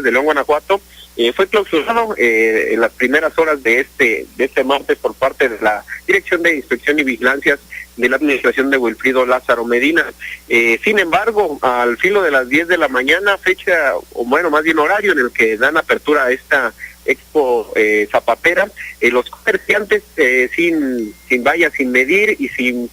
de León, Guanajuato, fue clausurado en las primeras horas de este martes por parte de la Dirección de Inspección y Vigilancias de la administración de Wilfrido Lázaro Medina. Sin embargo, al filo de las 10 de la mañana, fecha, o bueno, más bien horario en el que dan apertura a esta expo zapatera, los comerciantes sin medir y sin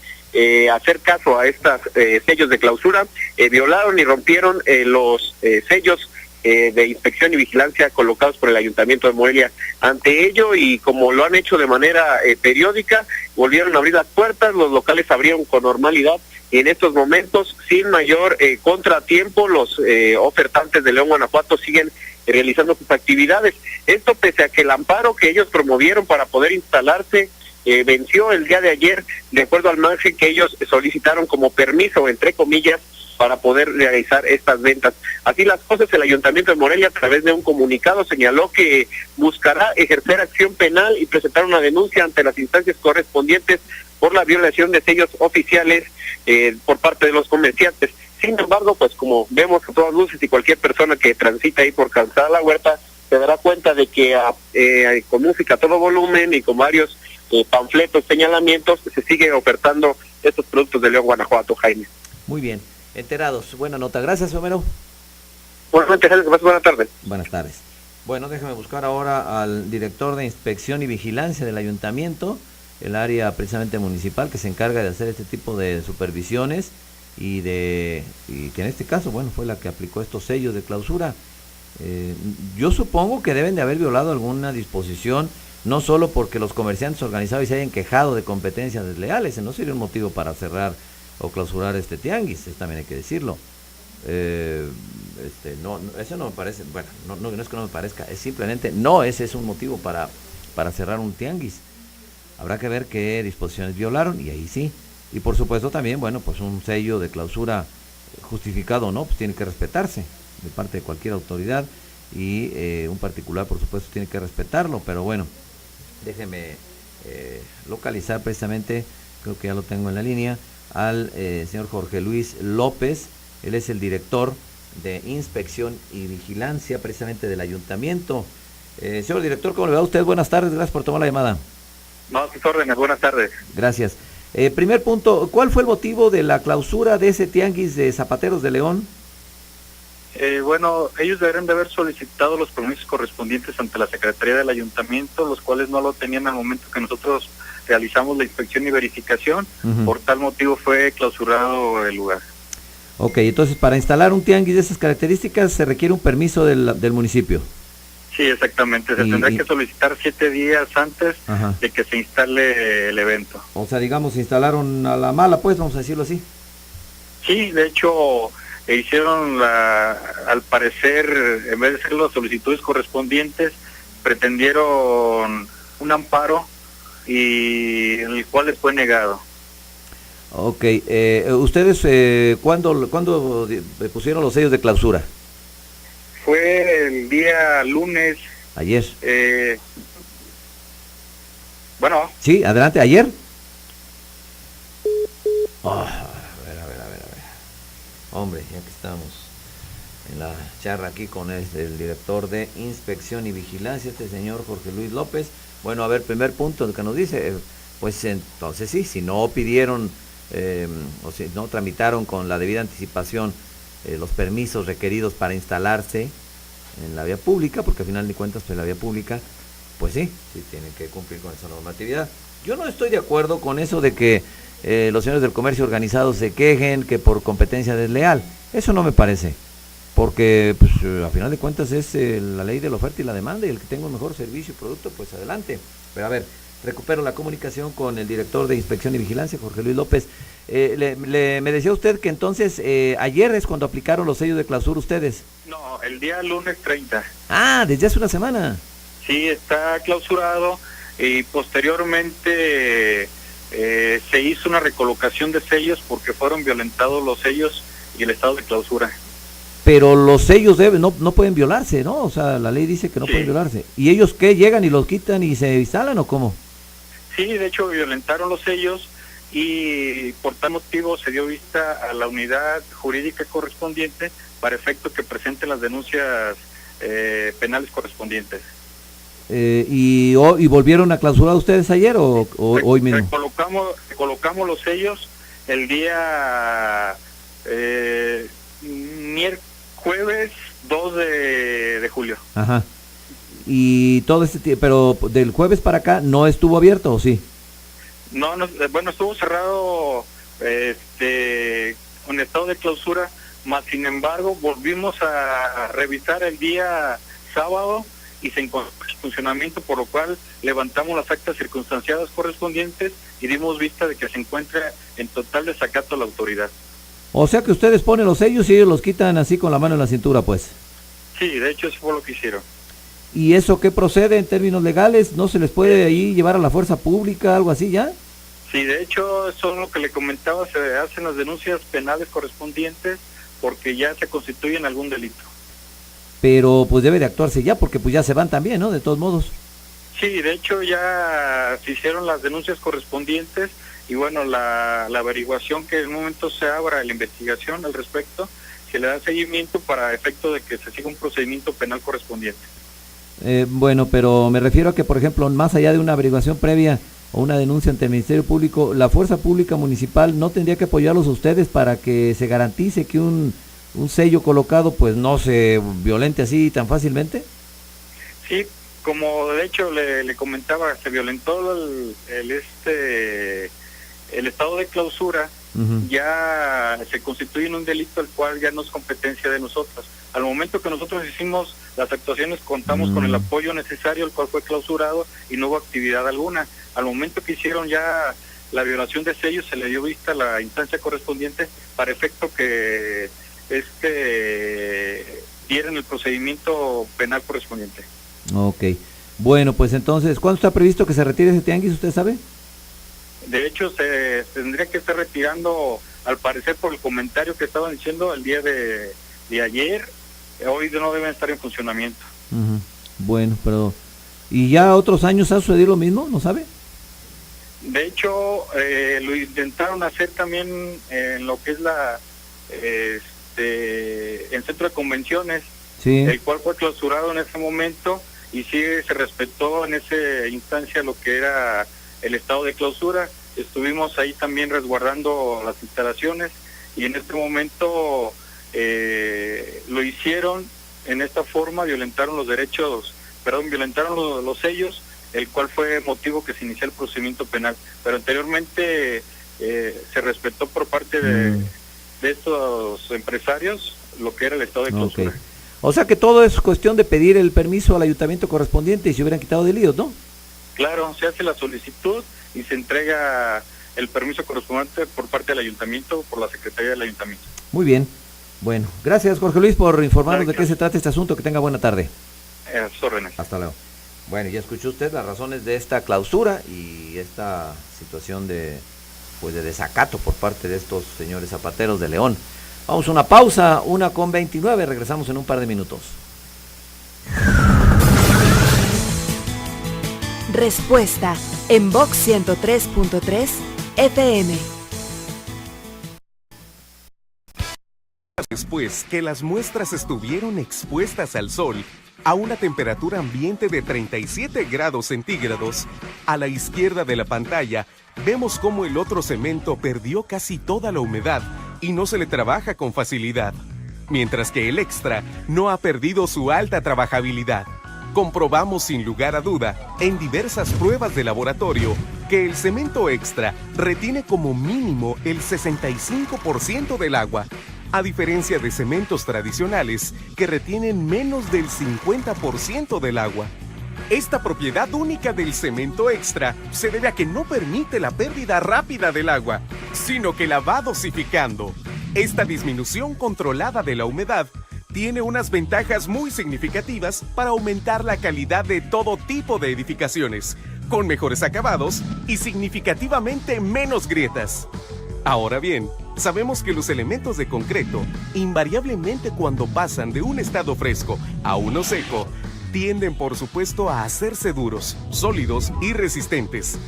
hacer caso a estas sellos de clausura, violaron y rompieron los sellos de inspección y vigilancia colocados por el Ayuntamiento de Morelia. Ante ello, y como lo han hecho de manera periódica, volvieron a abrir las puertas, los locales abrieron con normalidad, y en estos momentos, sin mayor contratiempo, los ofertantes de León, Guanajuato siguen realizando sus actividades. Esto pese a que el amparo que ellos promovieron para poder instalarse venció el día de ayer, de acuerdo al margen que ellos solicitaron como permiso, entre comillas, para poder realizar estas ventas. Así las cosas, el Ayuntamiento de Morelia, a través de un comunicado, señaló que buscará ejercer acción penal y presentar una denuncia ante las instancias correspondientes por la violación de sellos oficiales por parte de los comerciantes. Sin embargo, pues como vemos a todas luces, y cualquier persona que transita ahí por Calzada La Huerta se dará cuenta de que con música a todo volumen y con varios panfletos, señalamientos, se sigue ofertando estos productos de León, Guanajuato, Jaime. Muy bien, enterados. Buena nota. Gracias, Homero. Buenas tardes. Buenas tardes. Bueno, déjame buscar ahora al director de Inspección y Vigilancia del Ayuntamiento, el área precisamente municipal que se encarga de hacer este tipo de supervisiones y que en este caso, bueno, fue la que aplicó estos sellos de clausura. Yo supongo que deben de haber violado alguna disposición, no solo porque los comerciantes organizados se hayan quejado de competencias desleales, no sería un motivo para cerrar o clausurar este tianguis, también hay que decirlo. No, eso no me parece, bueno, no es que no me parezca, es simplemente, ese es un motivo para cerrar un tianguis. Habrá que ver qué disposiciones violaron, y ahí sí. Y por supuesto también, bueno, pues un sello de clausura justificado o no, pues tiene que respetarse de parte de cualquier autoridad, y un particular, por supuesto, tiene que respetarlo. Pero bueno, déjeme localizar precisamente, creo que ya lo tengo en la línea, al señor Jorge Luis López. Él es el director de Inspección y Vigilancia precisamente del Ayuntamiento. Señor director, ¿cómo le va a usted? Buenas tardes, gracias por tomar la llamada. No, a sus órdenes, buenas tardes. Gracias. Primer punto, ¿cuál fue el motivo de la clausura de ese tianguis de zapateros de León? Bueno, ellos deberían de haber solicitado los permisos correspondientes ante la Secretaría del Ayuntamiento, los cuales no lo tenían al momento que nosotros realizamos la inspección y verificación. Por tal motivo fue clausurado el lugar. Ok, entonces para instalar un tianguis de esas características se requiere un permiso del municipio. Sí, exactamente, se tendrá que solicitar 7 días antes de que se instale el evento. O sea, digamos, se instalaron a la mala, pues, vamos a decirlo así. Sí, de hecho, hicieron al parecer, en vez de hacer las solicitudes correspondientes, pretendieron un amparo y el cual les fue negado. Ok, ¿ustedes cuándo pusieron los sellos de clausura? Fue el día lunes. Ayer. Bueno. Sí, adelante, ¿ayer? A ver. Hombre, ya que estamos en la charla aquí con el director de Inspección y Vigilancia, este señor Jorge Luis López. Bueno, a ver, primer punto que nos dice, pues entonces sí, si no pidieron o si no tramitaron con la debida anticipación los permisos requeridos para instalarse en la vía pública, porque al final de cuentas pues la vía pública, pues sí tienen que cumplir con esa normatividad. Yo no estoy de acuerdo con eso de que los señores del comercio organizado se quejen que por competencia desleal. Eso no me parece, porque pues al final de cuentas es la ley de la oferta y la demanda, y el que tenga un mejor servicio y producto, pues adelante. Pero a ver, recupero la comunicación con el director de Inspección y Vigilancia, Jorge Luis López. Me decía usted que entonces ayer es cuando aplicaron los sellos de clausura ustedes. No, el día lunes 30. Ah, desde hace una semana. Sí, está clausurado, y posteriormente se hizo una recolocación de sellos porque fueron violentados los sellos y el estado de clausura. Pero los sellos no pueden violarse, ¿no? O sea, la ley dice que no pueden violarse. ¿Y ellos qué? ¿Llegan y los quitan y se instalan o cómo? Sí, de hecho violentaron los sellos, y por tal motivo se dio vista a la unidad jurídica correspondiente para efecto que presenten las denuncias penales correspondientes. ¿Y volvieron a clausurar ustedes ayer o hoy mismo? Colocamos los sellos el día jueves 2 de julio. Ajá. Y todo este tiempo, pero del jueves para acá no estuvo abierto, ¿o sí? No, bueno, estuvo cerrado con estado de clausura, más sin embargo volvimos a revisar el día sábado y se encontró en funcionamiento, por lo cual levantamos las actas circunstanciadas correspondientes y dimos vista de que se encuentra en total desacato la autoridad. O sea que ustedes ponen los sellos y ellos los quitan así con la mano en la cintura, pues. Sí, de hecho eso fue lo que hicieron. ¿Y eso qué procede en términos legales? ¿No se les puede ahí llevar a la fuerza pública, algo así ya? Sí, de hecho, eso es lo que le comentaba, se hacen las denuncias penales correspondientes porque ya se constituyen algún delito. Pero pues debe de actuarse ya, porque pues ya se van también, ¿no? De todos modos. Sí, de hecho ya se hicieron las denuncias correspondientes y bueno, la averiguación que en un momento se abra la investigación al respecto, se le da seguimiento para efecto de que se siga un procedimiento penal correspondiente. Bueno, pero me refiero a que, por ejemplo, más allá de una averiguación previa o una denuncia ante el Ministerio Público, la Fuerza Pública Municipal no tendría que apoyarlos a ustedes para que se garantice que un sello colocado pues no se violente así tan fácilmente. Sí, como de hecho le comentaba, se violentó el estado de clausura. Uh-huh. Ya se constituye en un delito el cual ya no es competencia de nosotros. Al momento que nosotros hicimos las actuaciones contamos con el apoyo necesario, el cual fue clausurado y no hubo actividad alguna. Al momento que hicieron ya la violación de sellos, se le dio vista a la instancia correspondiente para efecto que dieran el procedimiento penal correspondiente. Ok, bueno, pues entonces, ¿cuándo está previsto que se retire ese tianguis, usted sabe? De hecho, se tendría que estar retirando, al parecer, por el comentario que estaban diciendo el día de ayer. Hoy no deben estar en funcionamiento. Uh-huh. Bueno, pero ¿y ya otros años ha sucedido lo mismo? ¿No sabe? De hecho, lo intentaron hacer también en lo que es el centro de convenciones, sí, el cual fue clausurado en ese momento y sí se respetó en esa instancia lo que era el estado de clausura. Estuvimos ahí también resguardando las instalaciones y en este momento lo hicieron en esta forma, violentaron los sellos, el cual fue motivo que se inició el procedimiento penal, pero anteriormente se respetó por parte de estos empresarios lo que era el estado de clausura. Okay. O sea que todo es cuestión de pedir el permiso al ayuntamiento correspondiente y se hubieran quitado de líos, ¿no? Claro, se hace la solicitud y se entrega el permiso correspondiente por parte del ayuntamiento, por la Secretaría del Ayuntamiento. Muy bien. Bueno, gracias Jorge Luis por informarnos de qué se trata este asunto. Que tenga buena tarde. Hasta luego. Bueno, ya escuchó usted las razones de esta clausura y esta situación de desacato por parte de estos señores zapateros de León. Vamos a una pausa, 1:29, regresamos en un par de minutos. Respuesta en Vox 103.3 FM. Después que las muestras estuvieron expuestas al sol a una temperatura ambiente de 37 grados centígrados, a la izquierda de la pantalla vemos cómo el otro cemento perdió casi toda la humedad y no se le trabaja con facilidad, mientras que el extra no ha perdido su alta trabajabilidad. Comprobamos sin lugar a duda, en diversas pruebas de laboratorio, que el cemento extra retiene como mínimo el 65% del agua, a diferencia de cementos tradicionales que retienen menos del 50% del agua. Esta propiedad única del cemento extra se debe a que no permite la pérdida rápida del agua, sino que la va dosificando. Esta disminución controlada de la humedad tiene unas ventajas muy significativas para aumentar la calidad de todo tipo de edificaciones, con mejores acabados y significativamente menos grietas. Ahora bien, sabemos que los elementos de concreto, invariablemente cuando pasan de un estado fresco a uno seco, tienden por supuesto a hacerse duros, sólidos y resistentes.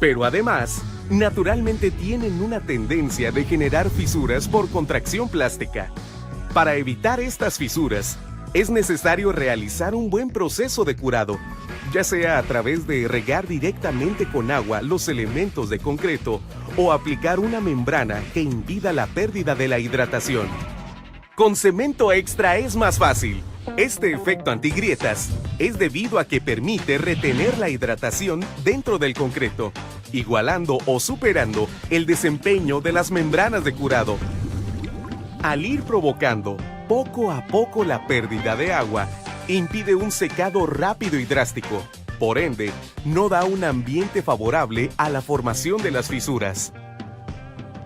Pero además, naturalmente tienen una tendencia de generar fisuras por contracción plástica. Para evitar estas fisuras, Es necesario realizar un buen proceso de curado, ya sea a través de regar directamente con agua los elementos de concreto o aplicar una membrana que impida la pérdida de la hidratación. Con cemento extra es más fácil. Este efecto antigrietas es debido a que permite retener la hidratación dentro del concreto, igualando o superando el desempeño de las membranas de curado. Al ir provocando poco a poco la pérdida de agua, impide un secado rápido y drástico. Por ende, no da un ambiente favorable a la formación de las fisuras.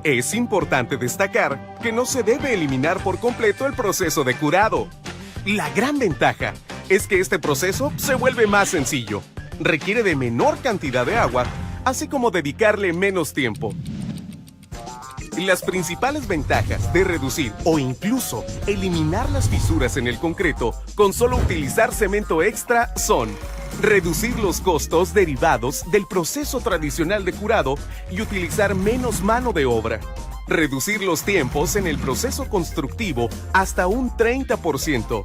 Es importante destacar que no se debe eliminar por completo el proceso de curado. La gran ventaja es que este proceso se vuelve más sencillo, requiere de menor cantidad de agua, así como dedicarle menos tiempo. Las principales ventajas de reducir o incluso eliminar las fisuras en el concreto con solo utilizar cemento extra son: reducir los costos derivados del proceso tradicional de curado y utilizar menos mano de obra. Reducir los tiempos en el proceso constructivo hasta un 30%.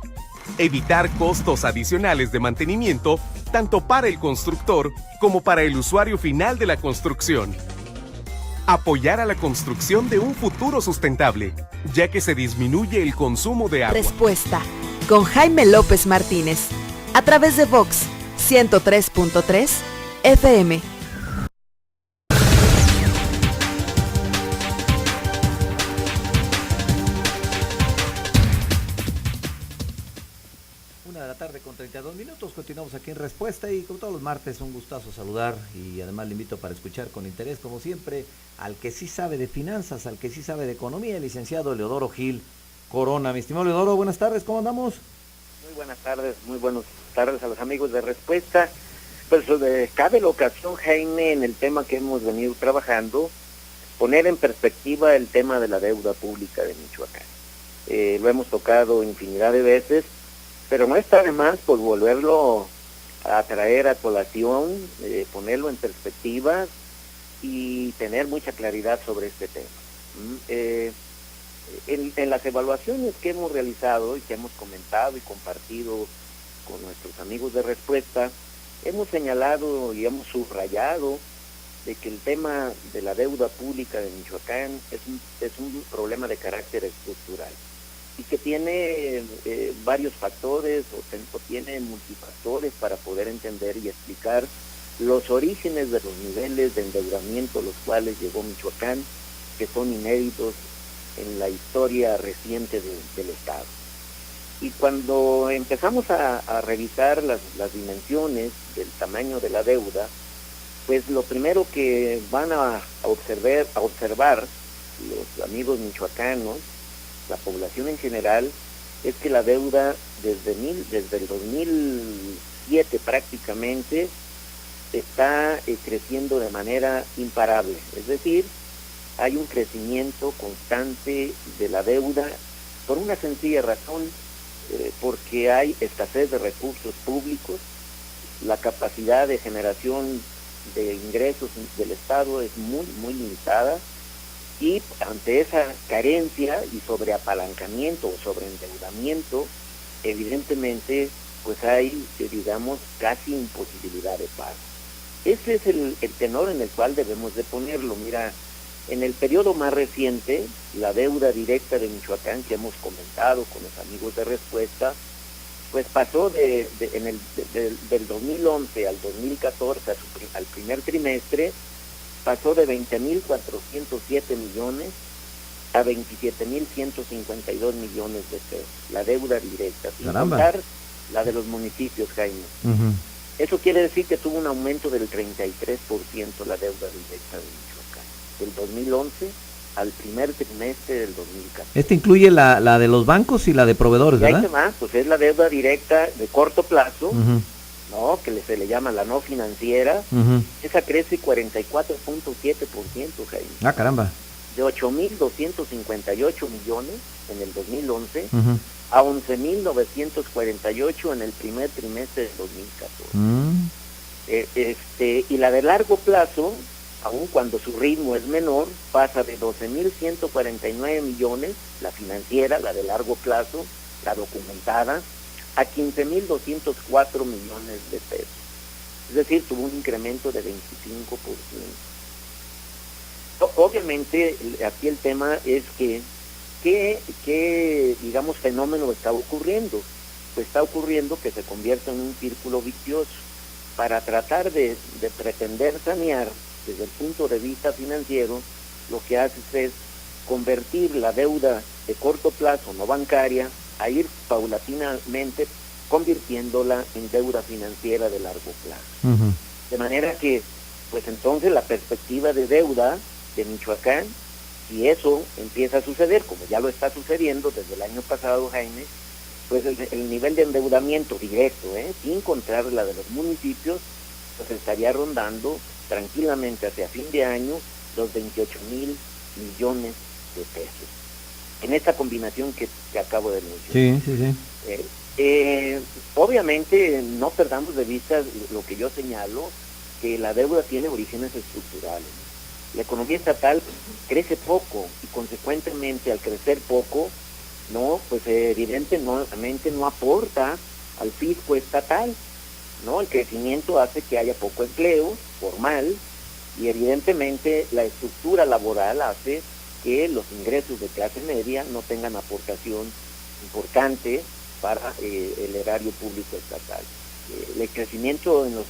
Evitar costos adicionales de mantenimiento tanto para el constructor como para el usuario final de la construcción. Apoyar a la construcción de un futuro sustentable, ya que se disminuye el consumo de agua. Respuesta con Jaime López Martínez a través de Vox 103.3 FM. Tarde con 32 minutos, continuamos aquí en Respuesta y como todos los martes un gustazo saludar y además le invito para escuchar con interés como siempre al que sí sabe de finanzas, al que sí sabe de economía, el licenciado Leodoro Gil Corona. Mi estimado Leodoro, buenas tardes, ¿cómo andamos? Muy buenas tardes a los amigos de Respuesta. Pues cabe la ocasión, Jaime, en el tema que hemos venido trabajando, poner en perspectiva el tema de la deuda pública de Michoacán. Lo hemos tocado infinidad de veces, pero no está de más pues volverlo a traer a colación, ponerlo en perspectiva y tener mucha claridad sobre este tema. En las evaluaciones que hemos realizado y que hemos comentado y compartido con nuestros amigos de Respuesta, hemos señalado y hemos subrayado de que el tema de la deuda pública de Michoacán es un problema de carácter estructural y que tiene varios factores o tiene multifactores para poder entender y explicar los orígenes de los niveles de endeudamiento a los cuales llegó Michoacán, que son inéditos en la historia reciente del Estado. Y cuando empezamos a revisar las dimensiones del tamaño de la deuda, pues lo primero que van a observar los amigos michoacanos, la población en general, es que la deuda desde el 2007 prácticamente está creciendo de manera imparable. Es decir, hay un crecimiento constante de la deuda por una sencilla razón, porque hay escasez de recursos públicos, la capacidad de generación de ingresos del Estado es muy, muy limitada, y ante esa carencia y sobreapalancamiento o sobreendeudamiento, evidentemente, pues hay, digamos, casi imposibilidad de pago. Ese es el tenor en el cual debemos de ponerlo. Mira, en el periodo más reciente, la deuda directa de Michoacán, que hemos comentado con los amigos de Respuesta, pues pasó del 2011 al 2014, al primer trimestre, pasó de 20.407 millones a 27.152 millones de pesos, la deuda directa, sin contar la de los municipios, Jaime. Uh-huh. Eso quiere decir que tuvo un aumento del 33% la deuda directa de Michoacán, del 2011 al primer trimestre del 2014. Este incluye la de los bancos y la de proveedores, ¿verdad? Y hay más, pues es la deuda directa de corto plazo, uh-huh, ¿no? Que se le llama la no financiera. Uh-huh. Esa crece 44.7%, Jaime. Ah, caramba. De 8.258 millones en el 2011, uh-huh, a 11.948 en el primer trimestre del 2014. Uh-huh. Y la de largo plazo, aun cuando su ritmo es menor, pasa de 12.149 millones, la financiera, la de largo plazo, la documentada, a 15.204 millones de pesos. Es decir, tuvo un incremento de 25%. Obviamente, aquí el tema es ¿qué, digamos, fenómeno está ocurriendo? Pues está ocurriendo que se convierta en un círculo vicioso. Para tratar de pretender sanear desde el punto de vista financiero, lo que haces es convertir la deuda de corto plazo no bancaria a ir paulatinamente convirtiéndola en deuda financiera de largo plazo. De manera que, pues entonces la perspectiva de deuda de Michoacán, si eso empieza a suceder, como ya lo está sucediendo desde el año pasado, Jaime, pues el nivel de endeudamiento directo, sin contar la de los municipios, pues estaría rondando tranquilamente hacia fin de año los 28,000 millones de pesos. En esta combinación que acabo de mencionar. Sí. Obviamente no perdamos de vista lo que yo señalo, que la deuda tiene orígenes estructurales. La economía estatal crece poco y consecuentemente al crecer poco, pues evidentemente no aporta al fisco estatal, ¿no? El crecimiento hace que haya poco empleo formal y evidentemente la estructura laboral hace que los ingresos de clase media no tengan aportación importante para el erario público estatal. El crecimiento en los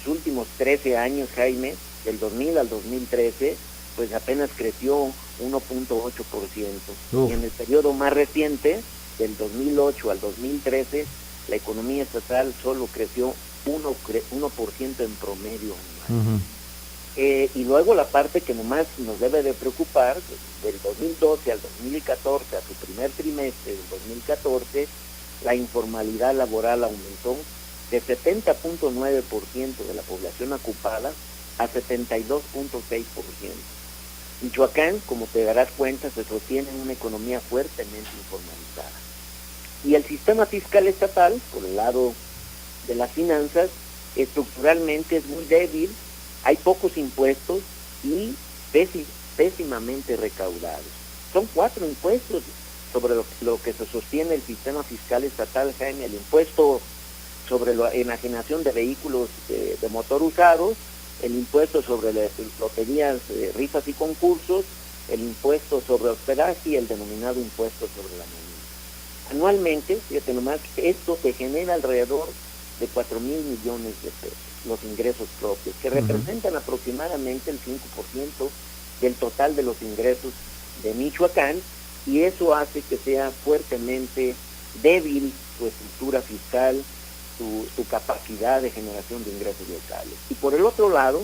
últimos 13 años, Jaime, del 2000 al 2013, pues apenas creció 1.8%. Y en el periodo más reciente, del 2008 al 2013, la economía estatal solo creció 1% en promedio anual. Y luego la parte que nomás nos debe de preocupar, del 2012 al 2014, a su primer trimestre del 2014, la informalidad laboral aumentó de 70.9% de la población ocupada a 72.6%. Michoacán, como te darás cuenta, se sostiene en una economía fuertemente informalizada. Y el sistema fiscal estatal, por el lado de las finanzas, estructuralmente es muy débil, hay pocos impuestos y pésimamente recaudados. Son 4 impuestos sobre lo que se sostiene el sistema fiscal estatal, Jaime: el impuesto sobre la enajenación de vehículos de motor usados, el impuesto sobre loterías, rifas y concursos, el impuesto sobre hospedaje y el denominado impuesto sobre la nómina. Anualmente, fíjate nomás, esto te genera alrededor de 4,000 millones de pesos, los ingresos propios, que representan aproximadamente el 5% del total de los ingresos de Michoacán, y eso hace que sea fuertemente débil su estructura fiscal, su capacidad de generación de ingresos locales. Y por el otro lado,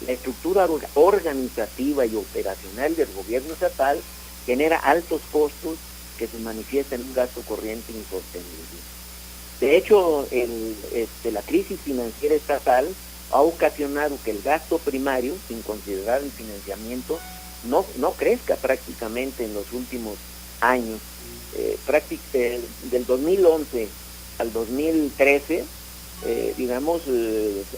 la estructura organizativa y operacional del gobierno estatal genera altos costos que se manifiestan en un gasto corriente insostenible. De hecho, la crisis financiera estatal ha ocasionado que el gasto primario, sin considerar el financiamiento, no crezca prácticamente en los últimos años. Del 2011 al 2013,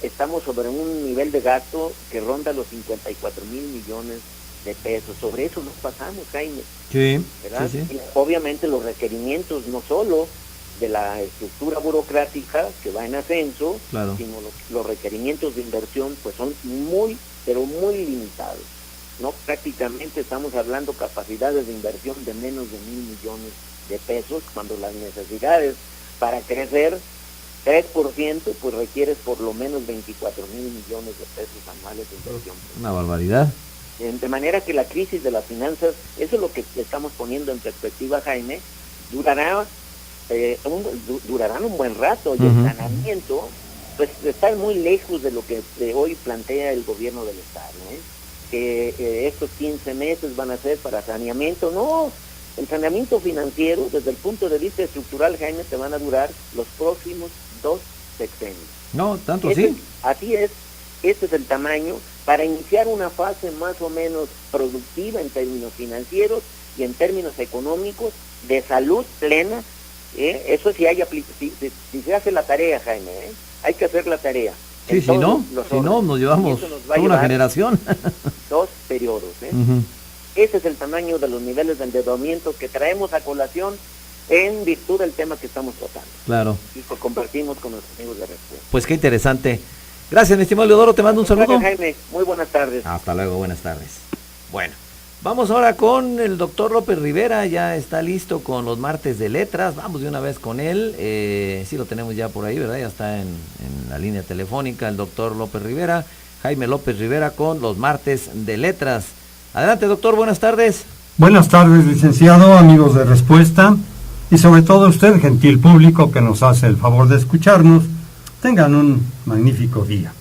estamos sobre un nivel de gasto que ronda los 54,000 millones de pesos. Sobre eso nos pasamos, Jaime. Sí, ¿verdad? sí. Y obviamente los requerimientos no solo de la estructura burocrática que va en ascenso, claro, sino los requerimientos de inversión pues son muy, pero muy limitados. No, prácticamente estamos hablando capacidades de inversión de menos de 1,000 millones de pesos, cuando las necesidades para crecer 3%, pues requieres por lo menos 24,000 millones de pesos anuales de inversión. Una barbaridad. De manera que la crisis de las finanzas, eso es lo que estamos poniendo en perspectiva, Jaime, durarán un buen rato, y el saneamiento pues está muy lejos de lo que hoy plantea el gobierno del Estado, que estos 15 meses van a ser para saneamiento. No, el saneamiento financiero desde el punto de vista estructural, Jaime, te van a durar los próximos 2 sexenios. No, tanto sí. Así es, este es el tamaño para iniciar una fase más o menos productiva en términos financieros y en términos económicos, de salud plena. Eso sí si se hace la tarea, Jaime, hay que hacer la tarea. Sí, si no, nos llevamos toda una generación. 2 periodos. Ese es el tamaño de los niveles de endeudamiento que traemos a colación en virtud del tema que estamos tratando. Claro. Y pues compartimos con nuestros amigos de respuesta. Pues qué interesante. Gracias, mi estimado Leodoro, te mando un saludo. Gracias, Jaime. Muy buenas tardes. Hasta luego, buenas tardes. Bueno, vamos ahora con el doctor López Rivera, ya está listo con los martes de letras, vamos de una vez con él, sí lo tenemos ya por ahí, ¿verdad? Ya está en la línea telefónica el doctor López Rivera, Jaime López Rivera con los martes de letras. Adelante, doctor, buenas tardes. Buenas tardes, licenciado, amigos de Respuesta, y sobre todo usted, gentil público que nos hace el favor de escucharnos. Tengan un magnífico día.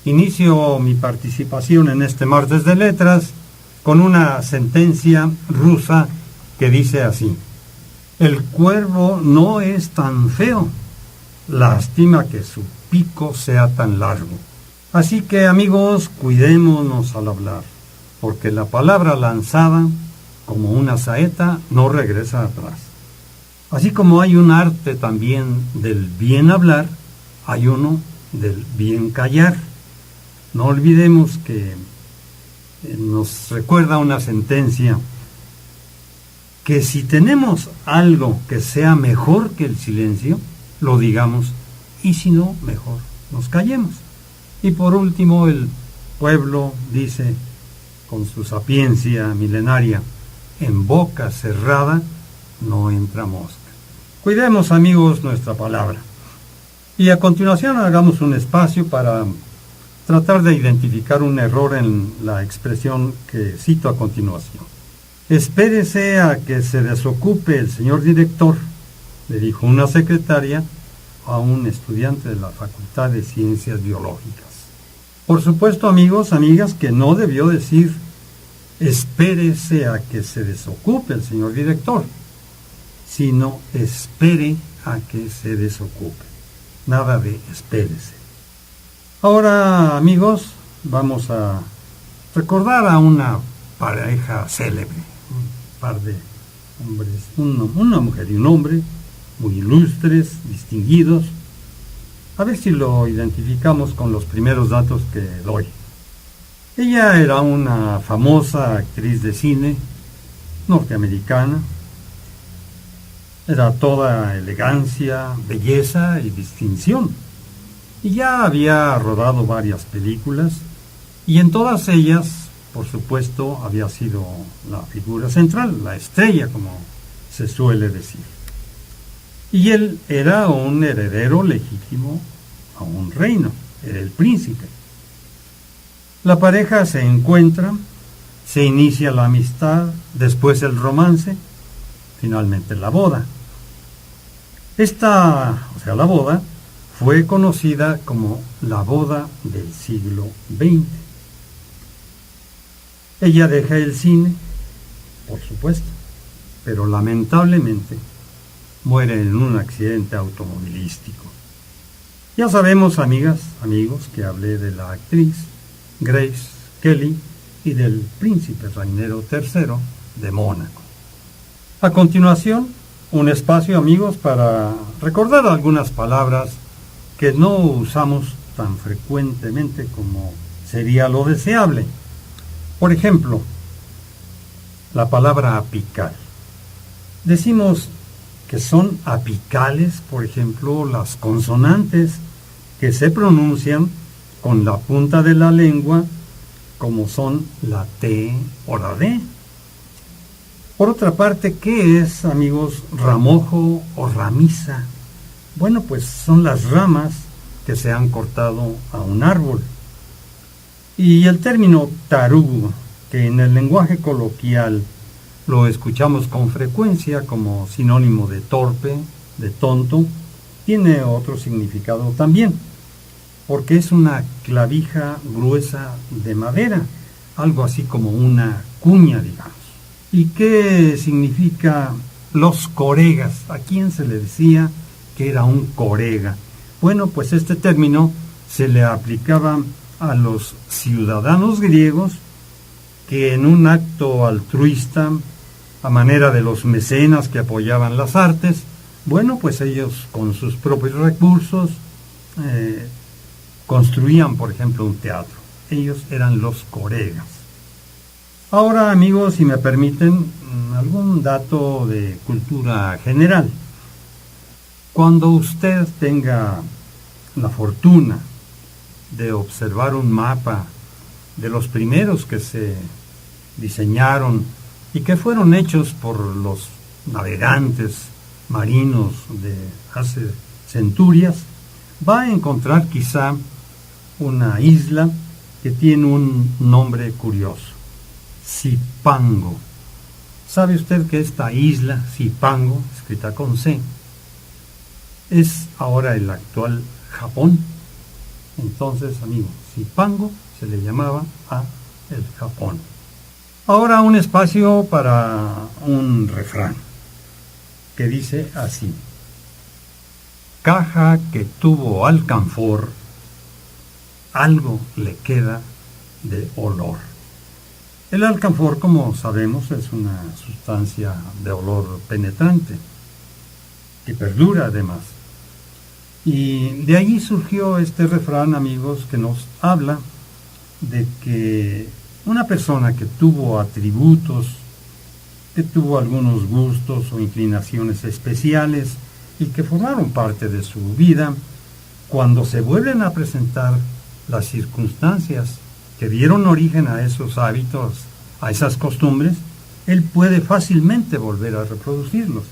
Inicio mi participación en este martes de letras con una sentencia rusa que dice así: el cuervo no es tan feo, lástima que su pico sea tan largo. Así que, amigos, cuidémonos al hablar, porque la palabra lanzada como una saeta no regresa atrás. Así como hay un arte también del bien hablar, hay uno del bien callar. No olvidemos que nos recuerda una sentencia que si tenemos algo que sea mejor que el silencio, lo digamos, y si no, mejor nos callemos. Y por último, el pueblo dice con su sapiencia milenaria: en boca cerrada no entra mosca. Cuidemos, amigos, nuestra palabra. Y a continuación hagamos un espacio para tratar de identificar un error en la expresión que cito a continuación. Espérese a que se desocupe el señor director, le dijo una secretaria a un estudiante de la Facultad de Ciencias Biológicas. Por supuesto, amigos, amigas, que no debió decir espérese a que se desocupe el señor director, sino espere a que se desocupe. Nada de espérese. Ahora, amigos, vamos a recordar a una pareja célebre, un par de hombres, una mujer y un hombre, muy ilustres, distinguidos. A ver si lo identificamos con los primeros datos que doy. Ella era una famosa actriz de cine norteamericana. Era toda elegancia, belleza y distinción. Y ya había rodado varias películas, y en todas ellas, por supuesto, había sido la figura central, la estrella, como se suele decir. Y él era un heredero legítimo a un reino, era el príncipe. La pareja se encuentra, se inicia la amistad, después el romance, finalmente la boda. La boda fue conocida como la boda del siglo XX. Ella deja el cine, por supuesto, pero lamentablemente muere en un accidente automovilístico. Ya sabemos, amigas, amigos, que hablé de la actriz Grace Kelly y del príncipe Rainiero III de Mónaco. A continuación, un espacio, amigos, para recordar algunas palabras que no usamos tan frecuentemente como sería lo deseable. Por ejemplo, la palabra apical. Decimos que son apicales, por ejemplo, las consonantes que se pronuncian con la punta de la lengua, como son la T o la D. Por otra parte, ¿qué es, amigos, ramojo o ramisa? Bueno, pues son las ramas que se han cortado a un árbol. Y el término tarugo, que en el lenguaje coloquial lo escuchamos con frecuencia como sinónimo de torpe, de tonto, tiene otro significado también, porque es una clavija gruesa de madera, algo así como una cuña, digamos. ¿Y qué significa los coregas? ¿A quién se le decía que era un corega? Bueno, pues este término se le aplicaba a los ciudadanos griegos que en un acto altruista, a manera de los mecenas que apoyaban las artes, bueno, pues ellos con sus propios recursos construían, por ejemplo, un teatro. Ellos eran los coregas. Ahora, amigos, si me permiten, algún dato de cultura general. Cuando usted tenga la fortuna de observar un mapa de los primeros que se diseñaron y que fueron hechos por los navegantes marinos de hace centurias, va a encontrar quizá una isla que tiene un nombre curioso, Zipango. ¿Sabe usted que esta isla, Zipango, escrita con C, es ahora el actual Japón? Entonces, amigos, Zipango se le llamaba a el Japón. Ahora un espacio para un refrán que dice así: caja que tuvo alcanfor, algo le queda de olor. El alcanfor, como sabemos, es una sustancia de olor penetrante que perdura además. Y de allí surgió este refrán, amigos, que nos habla de que una persona que tuvo atributos, que tuvo algunos gustos o inclinaciones especiales y que formaron parte de su vida, cuando se vuelven a presentar las circunstancias que dieron origen a esos hábitos, a esas costumbres, él puede fácilmente volver a reproducirlos.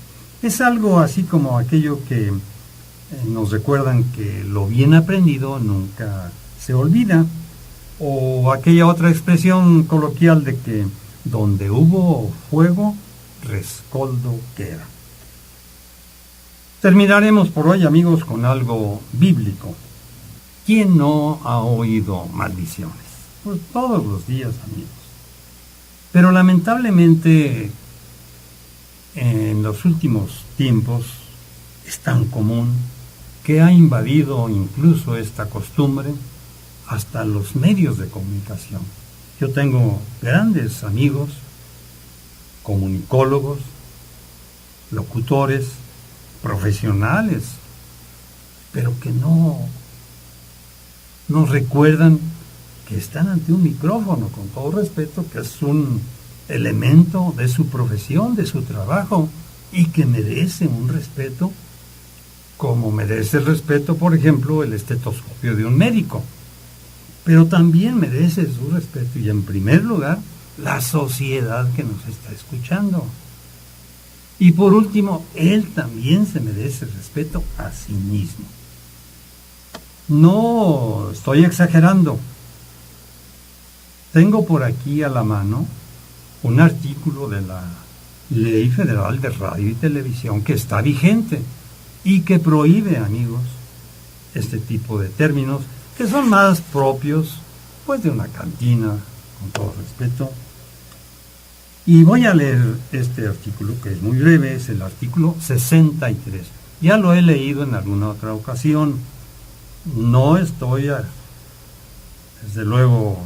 Es algo así como aquello que nos recuerdan que lo bien aprendido nunca se olvida, o aquella otra expresión coloquial de que donde hubo fuego, rescoldo queda. Terminaremos por hoy, amigos, con algo bíblico. ¿Quién no ha oído maldiciones? Pues todos los días, amigos. Pero lamentablemente en los últimos tiempos es tan común que ha invadido incluso esta costumbre hasta los medios de comunicación. Yo tengo grandes amigos, comunicólogos, locutores, profesionales, pero que no recuerdan que están ante un micrófono, con todo respeto, que es un elemento de su profesión, de su trabajo, y que merece un respeto, como merece el respeto, por ejemplo, el estetoscopio de un médico. Pero también merece su respeto, y en primer lugar, la sociedad que nos está escuchando. Y por último, él también se merece respeto a sí mismo. No estoy exagerando. Tengo por aquí a la mano un artículo de la Ley Federal de Radio y Televisión que está vigente y que prohíbe, amigos, este tipo de términos que son más propios, pues, de una cantina, con todo respeto. Y voy a leer este artículo, que es muy breve, es el artículo 63. Ya lo he leído en alguna otra ocasión. No estoy, desde luego,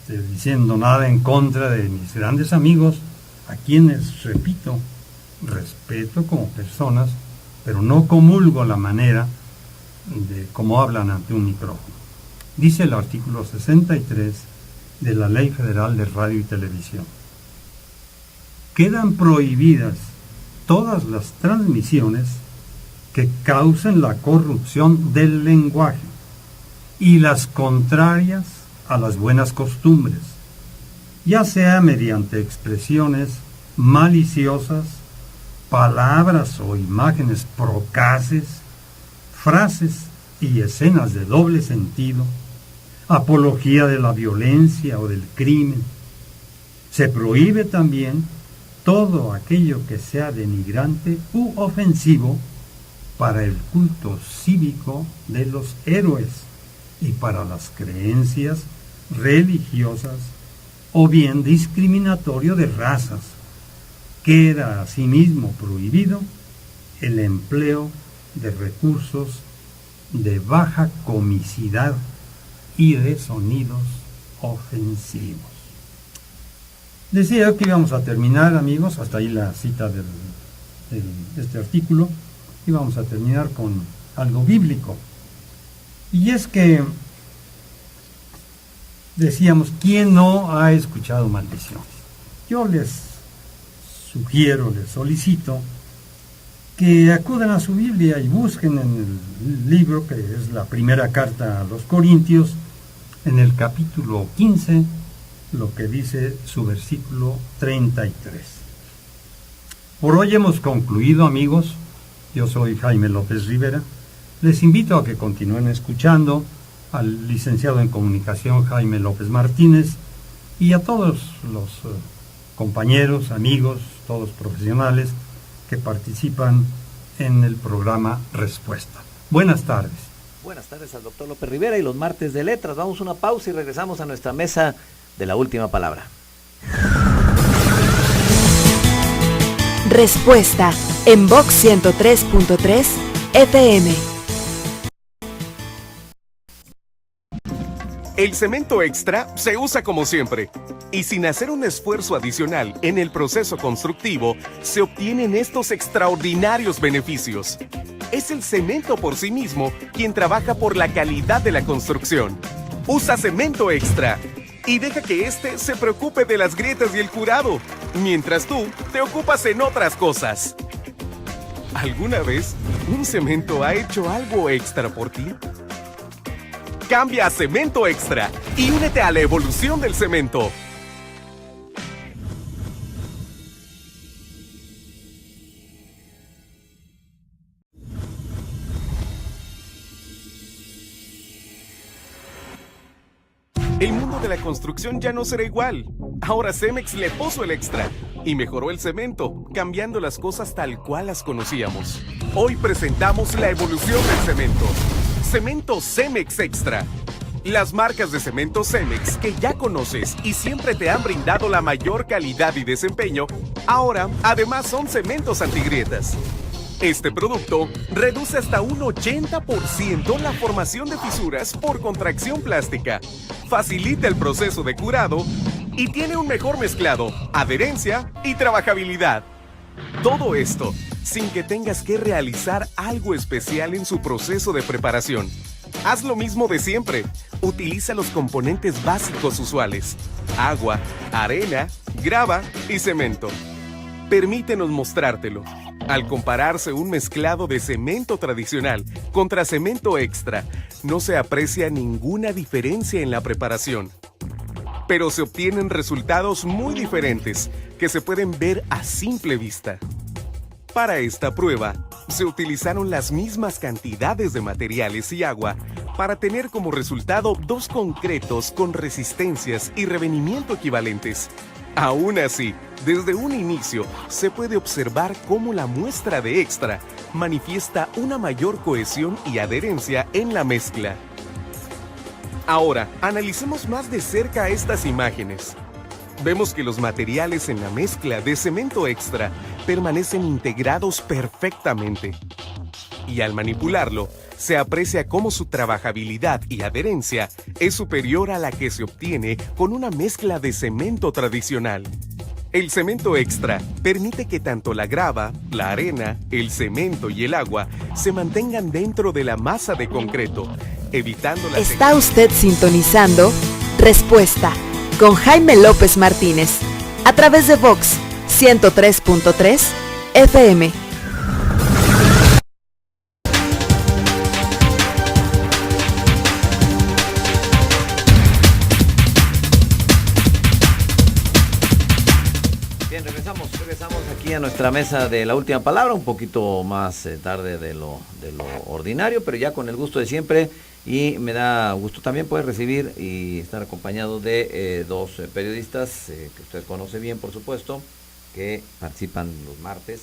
diciendo nada en contra de mis grandes amigos, a quienes, repito, respeto como personas, pero no comulgo la manera de cómo hablan ante un micrófono. Dice el artículo 63 de la Ley Federal de Radio y Televisión: quedan prohibidas todas las transmisiones que causen la corrupción del lenguaje y las contrarias a las buenas costumbres, ya sea mediante expresiones maliciosas, palabras o imágenes procaces, frases y escenas de doble sentido, apología de la violencia o del crimen. Se prohíbe también todo aquello que sea denigrante u ofensivo para el culto cívico de los héroes y para las creencias religiosas, o bien discriminatorio de razas. Queda asimismo prohibido el empleo de recursos de baja comicidad y de sonidos ofensivos. Decía que íbamos a terminar, amigos, hasta ahí la cita de este artículo, y vamos a terminar con algo bíblico. Y es que decíamos, ¿quién no ha escuchado maldiciones? Yo les sugiero, les solicito que acudan a su Biblia y busquen en el libro que es la primera carta a los Corintios, en el capítulo 15, lo que dice su versículo 33. Por hoy hemos concluido, amigos. Yo soy Jaime López Rivera. Les invito a que continúen escuchando al licenciado en comunicación Jaime López Martínez y a todos los compañeros, amigos, todos profesionales que participan en el programa Respuesta. Buenas tardes. Buenas tardes al doctor López Rivera y los martes de letras. Vamos a una pausa y regresamos a nuestra mesa de la última palabra. Respuesta en Vox 103.3 FM. El cemento extra se usa como siempre y sin hacer un esfuerzo adicional en el proceso constructivo se obtienen estos extraordinarios beneficios. Es el cemento por sí mismo quien trabaja por la calidad de la construcción. Usa cemento extra y deja que éste se preocupe de las grietas y el curado, mientras tú te ocupas en otras cosas. ¿Alguna vez un cemento ha hecho algo extra por ti? Cambia a Cemento Extra y únete a la evolución del cemento. El mundo de la construcción ya no será igual. Ahora Cemex le puso el extra y mejoró el cemento, cambiando las cosas tal cual las conocíamos. Hoy presentamos la evolución del cemento. Cemento Cemex Extra. Las marcas de cemento Cemex que ya conoces y siempre te han brindado la mayor calidad y desempeño, ahora además son cementos antigrietas. Este producto reduce hasta un 80% la formación de fisuras por contracción plástica, facilita el proceso de curado y tiene un mejor mezclado, adherencia y trabajabilidad. Todo esto sin que tengas que realizar algo especial en su proceso de preparación. Haz lo mismo de siempre. Utiliza los componentes básicos usuales: agua, arena, grava y cemento. Permítenos mostrártelo. Al compararse un mezclado de cemento tradicional contra cemento extra, no se aprecia ninguna diferencia en la preparación. Pero se obtienen resultados muy diferentes que se pueden ver a simple vista. Para esta prueba, se utilizaron las mismas cantidades de materiales y agua para tener como resultado dos concretos con resistencias y revenimiento equivalentes. Aún así, desde un inicio se puede observar cómo la muestra de extra manifiesta una mayor cohesión y adherencia en la mezcla. Ahora, analicemos más de cerca estas imágenes. Vemos que los materiales en la mezcla de cemento extra permanecen integrados perfectamente. Y al manipularlo, se aprecia cómo su trabajabilidad y adherencia es superior a la que se obtiene con una mezcla de cemento tradicional. El cemento extra permite que tanto la grava, la arena, el cemento y el agua se mantengan dentro de la masa de concreto, evitando la... Está usted sintonizando Respuesta con Jaime López Martínez a través de Vox 103.3 FM. Bien, regresamos aquí a nuestra mesa de la última palabra, un poquito más tarde de lo ordinario, pero ya con el gusto de siempre. Y me da gusto también poder recibir y estar acompañado de dos periodistas que usted conoce bien, por supuesto, que participan los martes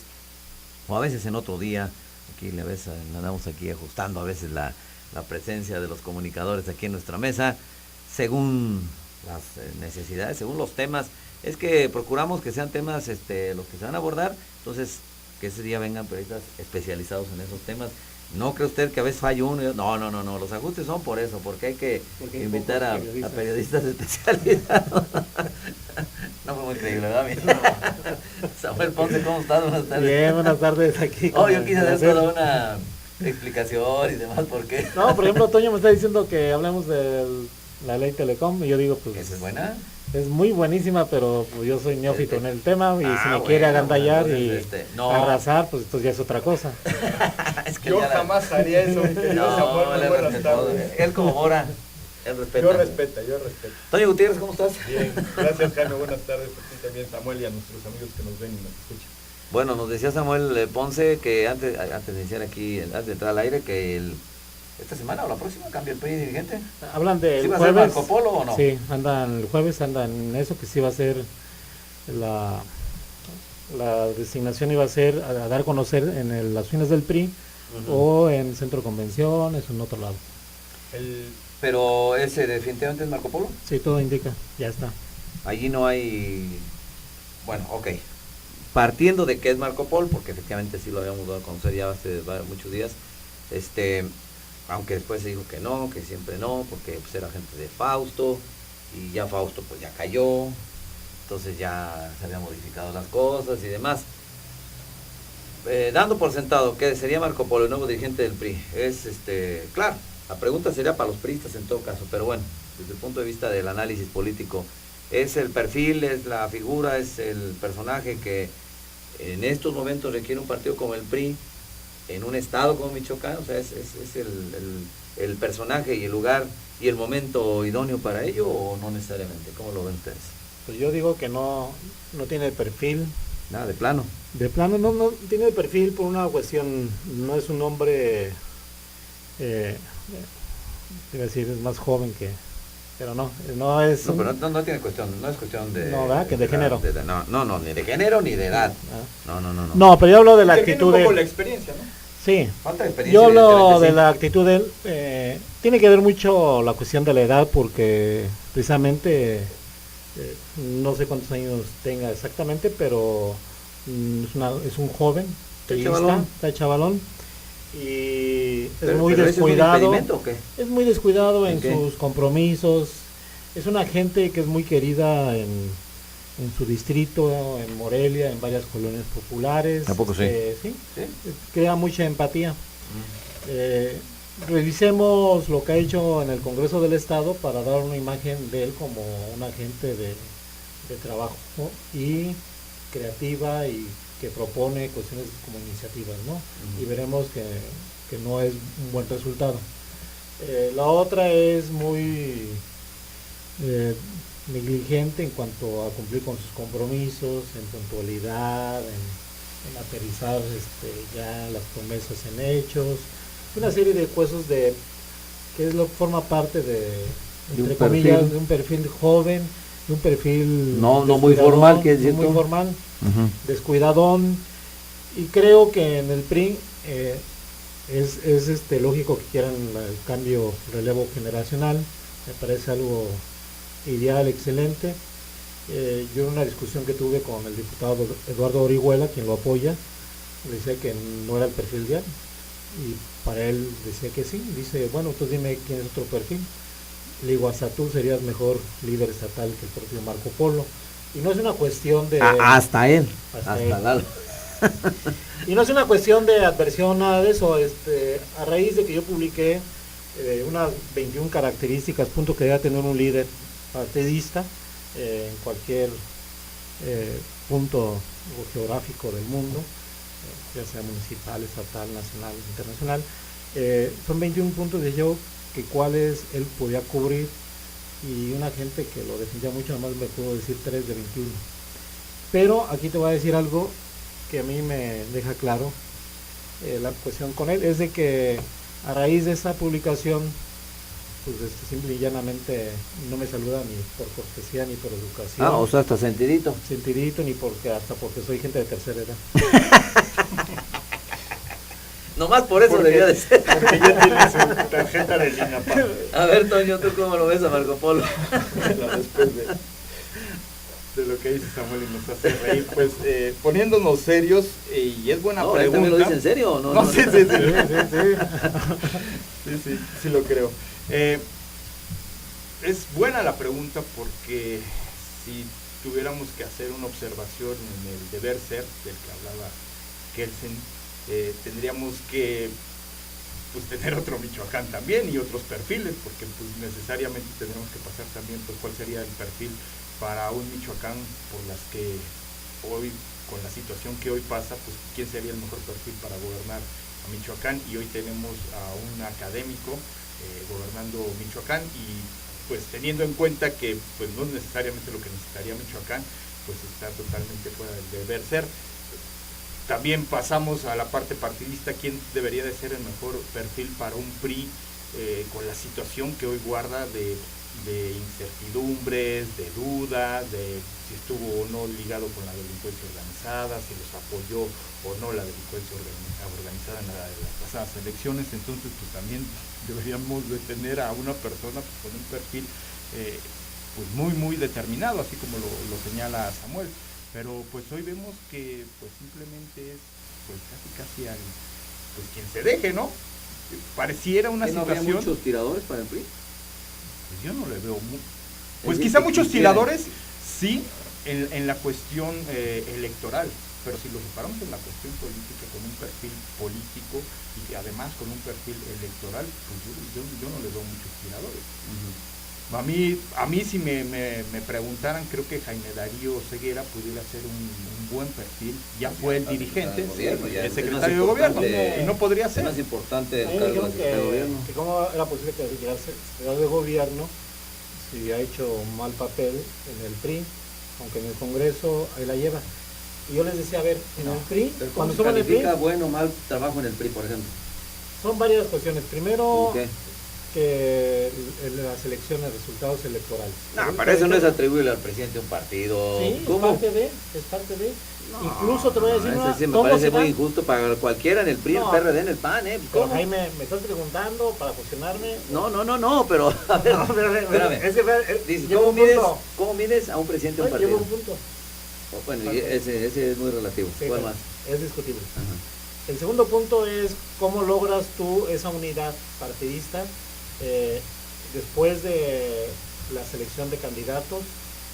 o a veces en otro día. Aquí a veces andamos aquí ajustando a veces la presencia de los comunicadores aquí en nuestra mesa según las necesidades, según los temas. Es que procuramos que sean temas los que se van a abordar, entonces que ese día vengan periodistas especializados en esos temas. ¿No cree usted que a veces falla uno? No, los ajustes son por eso, porque hay que invitar a periodistas especializados. No fue muy creíble, ¿verdad? No. Samuel Ponce, ¿cómo estás? Buenas tardes. Bien, buenas tardes aquí. Yo quise hacer toda una explicación y demás, ¿por qué? No, por ejemplo, Toño me está diciendo que hablemos del La ley Telecom, y yo digo, pues... ¿Esa es buena? Es muy buenísima, pero pues, yo soy neófito en el tema, y si me quiere bueno, agandallar bueno, y no. arrasar, pues esto ya es otra cosa. Es que Yo jamás haría eso, mi querido Samuel, muy buenas tardes. Él como Mora, él respeta. Yo respeto. Toño Gutiérrez, ¿cómo estás? Bien, gracias Jaime, buenas tardes a ti también, Samuel, y a nuestros amigos que nos ven y nos escuchan. Bueno, nos decía Samuel Ponce que antes de iniciar aquí, antes de entrar al aire, que esta semana o la próxima cambia el PRI dirigente. Hablan del ¿Sí va jueves. a ser Marco Polo o no? Sí, el jueves andan en eso, que sí va a ser la designación, iba a ser a dar a conocer en las oficinas del PRI, o en el centro de convenciones o en otro lado. Pero ese definitivamente es Marco Polo. Sí, todo indica, ya está. Allí no hay... Bueno, ok. Partiendo de que es Marco Polo, porque efectivamente sí lo habíamos dado a conocer ya hace muchos días, aunque después se dijo que no, que siempre no, porque pues era gente de Fausto, y ya Fausto pues ya cayó, entonces ya se habían modificado las cosas y demás. Dando por sentado que sería Marco Polo el nuevo dirigente del PRI, claro, la pregunta sería para los priistas en todo caso, pero bueno, desde el punto de vista del análisis político, es el perfil, es la figura, es el personaje que en estos momentos requiere un partido como el PRI, en un estado como Michoacán, o sea, es el personaje y el lugar y el momento idóneo para ello, o no necesariamente. ¿Cómo lo ven ustedes? Pues yo digo que no tiene el perfil. Nada, de plano. De plano no tiene el perfil por una cuestión, no es un hombre, iba a decir, es más joven pero no es... No, pero no tiene cuestión, no es cuestión de... No, ¿verdad? Que de género. No, ni de género ni de edad. No. No, pero yo hablo de la actitud Tiene un poco de... la experiencia, ¿no? Sí. Falta de experiencia. Yo hablo de sí. la actitud de él. Tiene que ver mucho la cuestión de la edad, porque precisamente no sé cuántos años tenga exactamente, pero es un joven, está chavalón, y es muy descuidado. ¿Es un impedimento o qué? Es muy descuidado en ¿En qué? sus compromisos. Es una gente que es muy querida en su distrito, en Morelia, en varias colonias populares. ¿A poco sí? Sí, ¿Sí? crea mucha empatía. Revisemos lo que ha hecho en el Congreso del Estado para dar una imagen de él como un agente de trabajo, ¿no? Y creativa, y que propone cuestiones como iniciativas, ¿no? Y veremos que no es un buen resultado. La otra es muy negligente en cuanto a cumplir con sus compromisos, en puntualidad, en aterrizar ya las promesas en hechos, una serie de cosas que forma parte de entre comillas, de un perfil joven, de un perfil no muy formal, que es no muy formal, descuidadón, y creo que en el PRI es lógico que quieran el cambio, relevo generacional. Me parece algo ideal, excelente. Yo en una discusión que tuve con el diputado Eduardo Orihuela, quien lo apoya, le decía que no era el perfil de él, y para él decía que sí. Dice, bueno, entonces dime quién es otro perfil. Le digo, hasta tú serías mejor líder estatal que el propio Marco Polo. Y no es una cuestión de... hasta él. Hasta Lalo. Y no es una cuestión de adversión, nada de eso. A raíz de que yo publiqué unas 21 características, punto que debe tener un líder partidista en cualquier punto geográfico del mundo, ya sea municipal, estatal, nacional, internacional. Son 21 puntos de yo que cuáles él podía cubrir, y una gente que lo defendía mucho, nomás me pudo decir 3 de 21. Pero aquí te voy a decir algo que a mí me deja claro la cuestión con él, es de que a raíz de esa publicación, pues simple y llanamente no me saluda ni por cortesía ni por educación. O sea, hasta sentidito. Sentidito, ni hasta porque soy gente de tercera edad. Nomás por eso debía de ser. Porque ya tiene su tarjeta de INAPAM. A ver, Toño, ¿tú cómo lo ves a Marco Polo? Después de lo que dice Samuel y nos hace reír, pues poniéndonos serios, y es buena pregunta. ¿Él también lo dice en serio o no? No, sí. Sí lo creo. Es buena la pregunta, porque si tuviéramos que hacer una observación en el deber ser del que hablaba Kelsen, tendríamos que pues tener otro Michoacán también y otros perfiles, porque pues necesariamente tenemos que pasar también pues cuál sería el perfil para un Michoacán por las que hoy, con la situación que hoy pasa, pues quién sería el mejor perfil para gobernar a Michoacán, y hoy tenemos a un académico gobernando Michoacán, y pues teniendo en cuenta que pues no es necesariamente lo que necesitaría Michoacán, pues está totalmente fuera del deber ser. También pasamos a la parte partidista, quién debería de ser el mejor perfil para un PRI con la situación que hoy guarda de incertidumbres, de dudas, de si estuvo o no ligado con la delincuencia organizada, si los apoyó o no la delincuencia organizada en las pasadas elecciones. Entonces pues también deberíamos de tener a una persona pues, con un perfil pues muy determinado, así como lo señala Samuel. Pero pues hoy vemos que pues simplemente es pues casi pues quien se deje, ¿no? Pareciera una situación. ¿No habría muchos tiradores para el PRI? Pues yo no le veo pues quizá muchos tiradores sí en la cuestión electoral, pero si lo separamos en la cuestión política con un perfil político y además con un perfil electoral, pues yo no le veo muchos tiradores. A mí si me preguntaran, creo que Jaime Darío Ceguera pudiera ser un buen perfil. Ya fue el dirigente, el secretario de gobierno, y no podría ser. Es más importante el cargo de secretario de gobierno. Que ¿cómo era posible que llegara secretario de gobierno si ha hecho mal papel en el PRI, aunque en el Congreso ahí la lleva? Y yo les decía, a ver, en el PRI, cuando se califica bueno o mal trabajo en el PRI, por ejemplo? Son varias cuestiones. Primero, que las elecciones, resultados electorales. No, para eso no es atribuible al presidente de un partido. Sí, ¿cómo? Es parte de. No, incluso te voy a decir sí me parece muy injusto para cualquiera en el PRI, el PRD, en el PAN, Pero Jaime, ¿me estás preguntando para fusionarme? No, pero a ver, espérame. Es que, dice, ¿cómo mides a un presidente de un partido? Llevo un punto. Bueno, ese es muy relativo. Sí, ¿Cuál más? Es discutible. Ajá. El segundo punto es cómo logras tú esa unidad partidista después de la selección de candidatos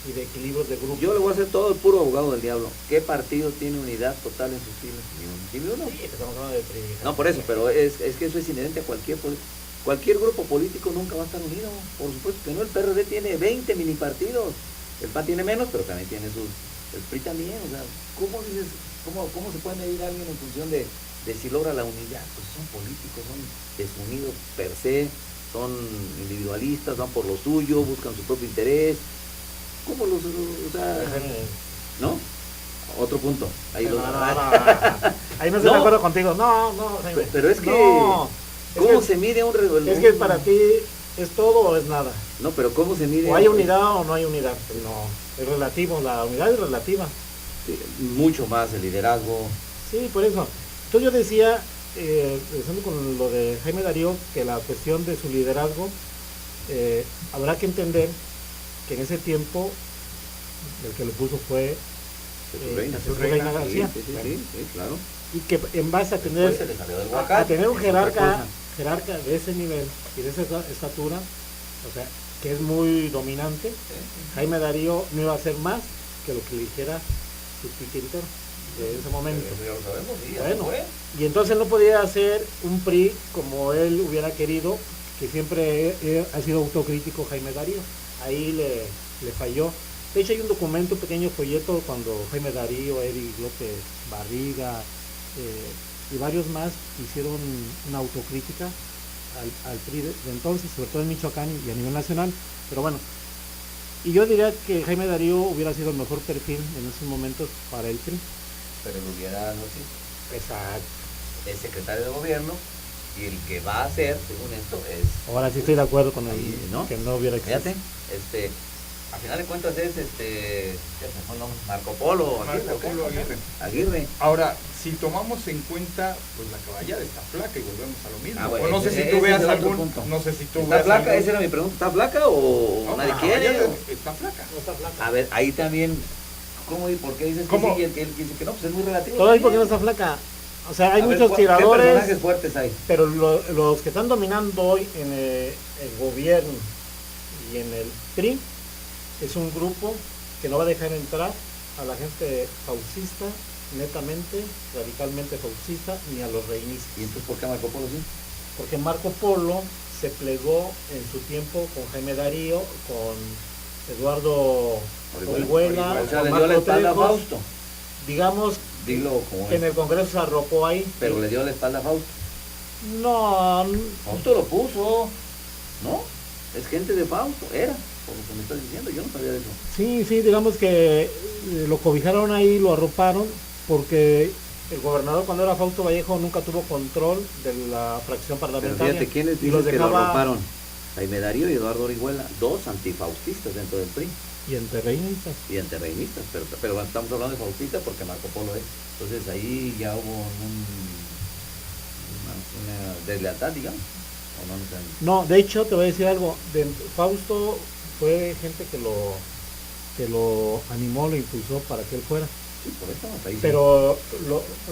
y de equilibrios de grupos. Yo le voy a hacer todo el puro abogado del diablo. ¿Qué partido tiene unidad total en sus filas? Ni uno. Sí, estamos hablando de PRI. No, por eso, pero es que eso es inherente a cualquier grupo político, nunca va a estar unido. Por supuesto que no, el PRD tiene 20 mini partidos. El PAN tiene menos, pero también tiene el PRI también. O sea, ¿cómo se puede medir a alguien en función de si logra la unidad? Pues son políticos, son desunidos per se, son individualistas, van por lo suyo, buscan su propio interés. ¿Cómo o sea, ¿no? Otro punto. Ahí ahí no estoy de acuerdo contigo. No, Jaime. Pero es que ¿cómo se mide un Es que para ti es todo o es nada. No, pero ¿cómo se mide? O hay unidad o no hay unidad. No, es relativo, la unidad es relativa. Sí, mucho más el liderazgo. Sí, por eso. Entonces yo decía, pensando con lo de Jaime Darío, que la cuestión de su liderazgo, habrá que entender que en ese tiempo el que lo puso fue Jesús Reina García. Sí, claro. Y que en base a tener un jerarca de ese nivel y de esa estatura, o sea, que es muy dominante, Jaime Darío no iba a hacer más que lo que le dijera su Quintero de ese momento. Ya lo sabemos, bueno, y entonces no podía hacer un PRI como él hubiera querido, que siempre ha sido autocrítico Jaime Darío. Ahí le falló. De hecho hay un documento, un pequeño folleto, cuando Jaime Darío, Eric López Barriga y varios más hicieron una autocrítica al PRI de entonces, sobre todo en Michoacán y a nivel nacional. Pero bueno, y yo diría que Jaime Darío hubiera sido el mejor perfil en esos momentos para el PRI. Pero lo hubiera, no sé. Exacto. Es secretario de gobierno y el que va a hacer, según esto, es... Ahora sí estoy de acuerdo con ahí, ¿no? Que no hubiera existido. Fíjate, a final de cuentas es ¿qué se fue el nombre? Marco Polo Aguirre. Ahora, si tomamos en cuenta, pues la caballada está flaca y volvemos a lo mismo. Bueno, no sé si tú veas algún, no sé si tú ¿Está veas flaca? algún... Esa era mi pregunta. ¿Está flaca o nadie quiere? Está flaca. No está flaca. A ver, ahí también, ¿cómo y por qué dices que sí y el que dice que no? Pues es muy relativo. Todo ahí porque no está flaca. O sea, hay muchos tiradores. ¿Qué personajes fuertes hay? Pero los que están dominando hoy en el gobierno y en el PRI es un grupo que no va a dejar entrar a la gente faucista, netamente, radicalmente faucista, ni a los reinistas. ¿Y entonces por qué Marco Polo sí? porque Marco Polo se plegó en su tiempo con Jaime Darío, con Eduardo Orihuela, o sea, con le dio la Marco espalda a Trejos. Fausto. Digamos Dilo como que es. en el Congreso se arropó ahí. Pero le dio la espalda a Fausto. No, Fausto lo puso, ¿no? Es gente de Fausto, era, por lo que me estás diciendo, yo no sabía de eso. sí, digamos que lo cobijaron ahí, lo arroparon, porque el gobernador cuando era Fausto Vallejo nunca tuvo control de la fracción Pero parlamentaria. fíjate, ¿quiénes y los dicen que lo dejaba arroparon? Jaime Darío y Eduardo Orihuela, dos antifaustistas dentro del PRI. y antirreinistas. Y antirreinistas, pero bueno, estamos hablando de Faustista porque Marco Polo es. Entonces ahí ya hubo una deslealtad, digamos. ¿O no? No, de hecho te voy a decir algo, Fausto fue gente que lo animó, lo impulsó para que él fuera. Sí, por eso, ahí sí. Pero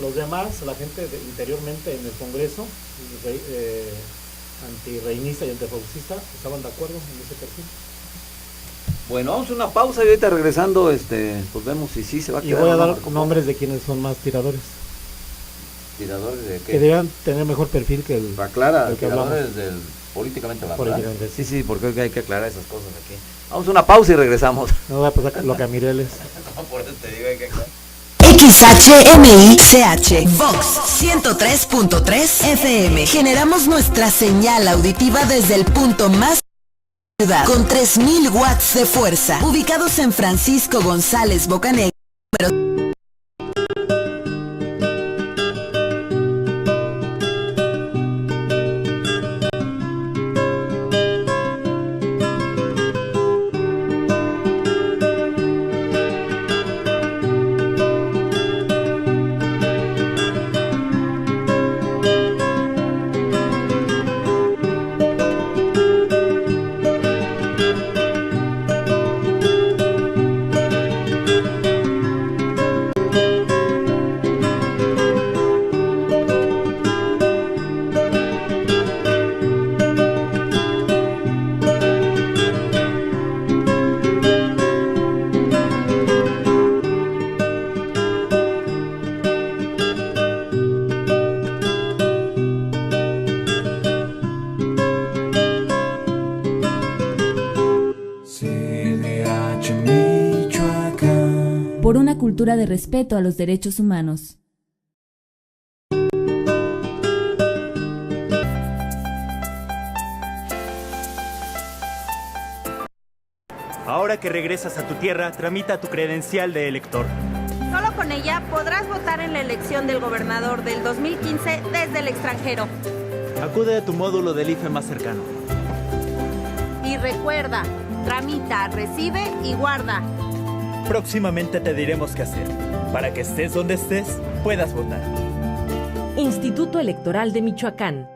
los demás, la gente interiormente en el Congreso, antirreinista y antifaustista, estaban de acuerdo en ese perfil. Bueno, vamos a una pausa y ahorita regresando, pues vemos si sí se va a Y quedar. voy a o no dar Marco Polo. nombres de quienes son más tiradores, ¿Tiradores de qué? que debían tener mejor perfil que el Aclara, del que hablamos. tiradores del políticamente hablando. Políticamente, Sí, sí, porque hay que aclarar esas cosas aquí. Vamos a una pausa y regresamos. No voy a pasar lo que a Mireles. Por eso te digo, hay que aclarar. XHMICH Vox 103.3 FM. Generamos nuestra señal auditiva desde el punto más ciudad con 3000 watts de fuerza. Ubicados en Francisco González Bocanegra. Por una cultura de respeto a los derechos humanos. Ahora que regresas a tu tierra, tramita tu credencial de elector. Solo con ella podrás votar en la elección del gobernador del 2015 desde el extranjero. Acude a tu módulo del IFE más cercano. Y recuerda, tramita, recibe y guarda. Próximamente te diremos qué hacer. Para que estés donde estés, puedas votar. Instituto Electoral de Michoacán.